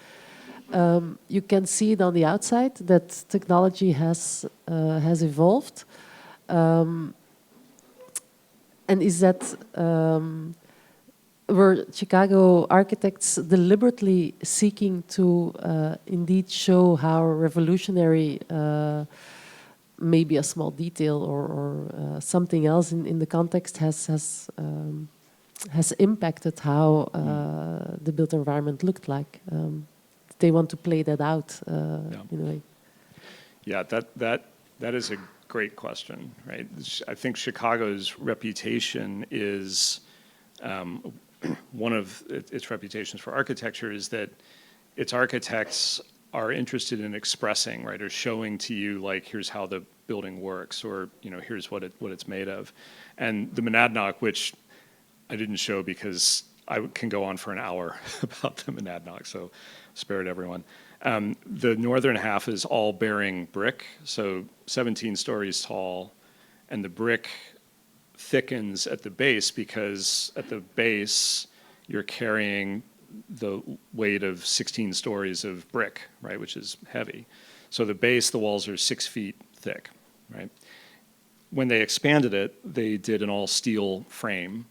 You can see it on the outside that technology has evolved. And is that were Chicago architects deliberately seeking to indeed show how revolutionary maybe a small detail or something else in the context has impacted how the built environment looked like? They want to play that out in a way. Yeah, that is a great question, right? I think Chicago's reputation is one of its reputations for architecture is that its architects are interested in expressing, right, or showing to you, like, here's how the building works, or here's what it's made of. And the Monadnock, which I didn't show because can go on for an hour about the Monadnock, so spare it, everyone. The northern half is all bearing brick, so 17 stories tall, and the brick thickens at the base because at the base you're carrying the weight of 16 stories of brick, right, which is heavy. So the base, the walls are 6 feet thick, right? When they expanded it, they did an all steel frame,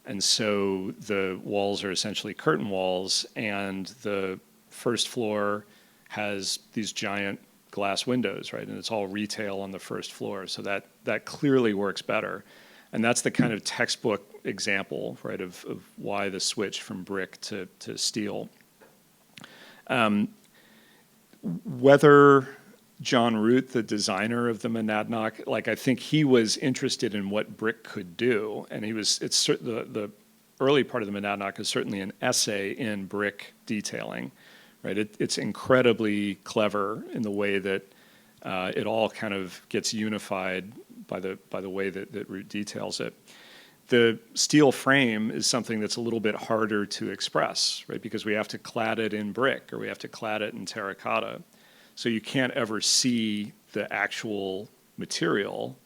and so the walls are essentially curtain walls, and the first floor has these giant glass windows, right? And it's all retail on the first floor, so that clearly works better. And that's the kind of textbook example, right, of why the switch from brick to steel. Whether John Root, the designer of the Monadnock, like, I think he was interested in what brick could do, and the early part of the Monadnock is certainly an essay in brick detailing, right? It's incredibly clever in the way that it all kind of gets unified by the way that Root details it. The steel frame is something that's a little bit harder to express, right? Because we have to clad it in brick or we have to clad it in terracotta. So you can't ever see the actual material,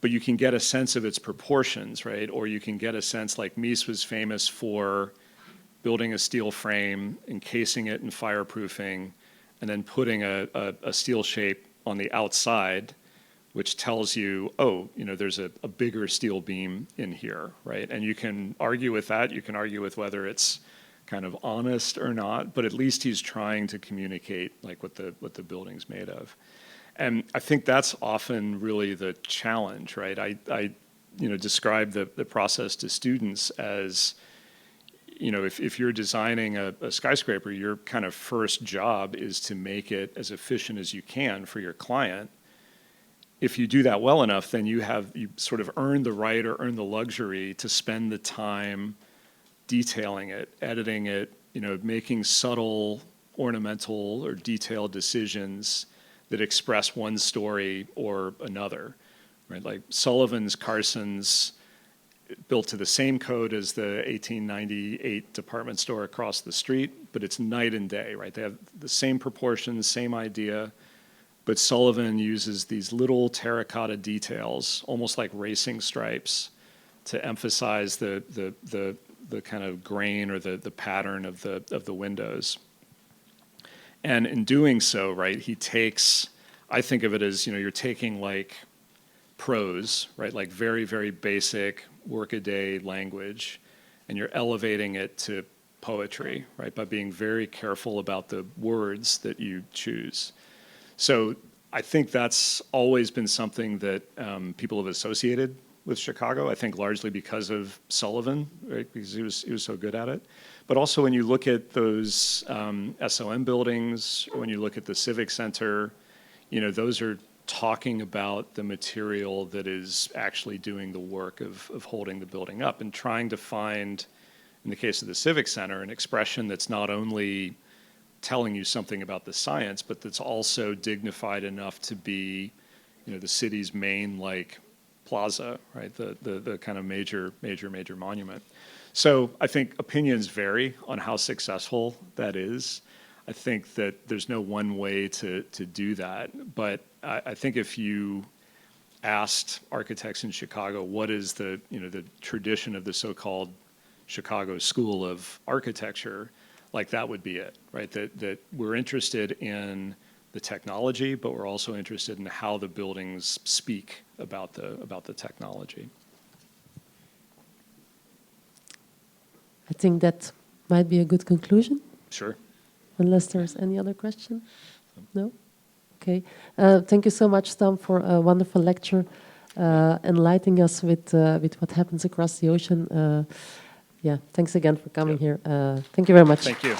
but you can get a sense of its proportions, right? Or you can get a sense, like Mies was famous for building a steel frame, encasing it in fireproofing, and then putting a steel shape on the outside, which tells you, oh, there's a bigger steel beam in here, right? And you can argue with that. You can argue with whether it's kind of honest or not, but at least he's trying to communicate like what the building's made of. And I think that's often really the challenge, right? I describe the process to students as, if you're designing a skyscraper, your kind of first job is to make it as efficient as you can for your client. If you do that well enough, then you sort of earn the right or earn the luxury to spend the time detailing it, editing it, making subtle, ornamental, or detailed decisions that express one story or another, right? Like Sullivan's Carson's built to the same code as the 1898 department store across the street, but it's night and day, right? They have the same proportions, same idea, but Sullivan uses these little terracotta details, almost like racing stripes, to emphasize the kind of grain or the pattern of the windows. And in doing so, right, he takes, I think of it as, you're taking like prose, right, like very, very basic workaday language, and you're elevating it to poetry, right, by being very careful about the words that you choose. So I think that's always been something that people have associated with Chicago, I think largely because of Sullivan, right? Because he was so good at it. But also when you look at those SOM buildings, or when you look at the Civic Center, those are talking about the material that is actually doing the work of holding the building up and trying to find, in the case of the Civic Center, an expression that's not only telling you something about the science, but that's also dignified enough to be, the city's main plaza, right? The kind of major monument. So I think opinions vary on how successful that is. I think that there's no one way to do that, but I think if you asked architects in Chicago what is the tradition of the so-called Chicago School of Architecture, that would be it, right? That we're interested in the technology, but we're also interested in how the buildings speak about the technology. I think that might be a good conclusion. Sure. Unless there's any other question? No? Okay. Thank you so much, Tom, for a wonderful lecture, enlightening us with what happens across the ocean. Thanks again for coming here. Thank you very much. Thank you.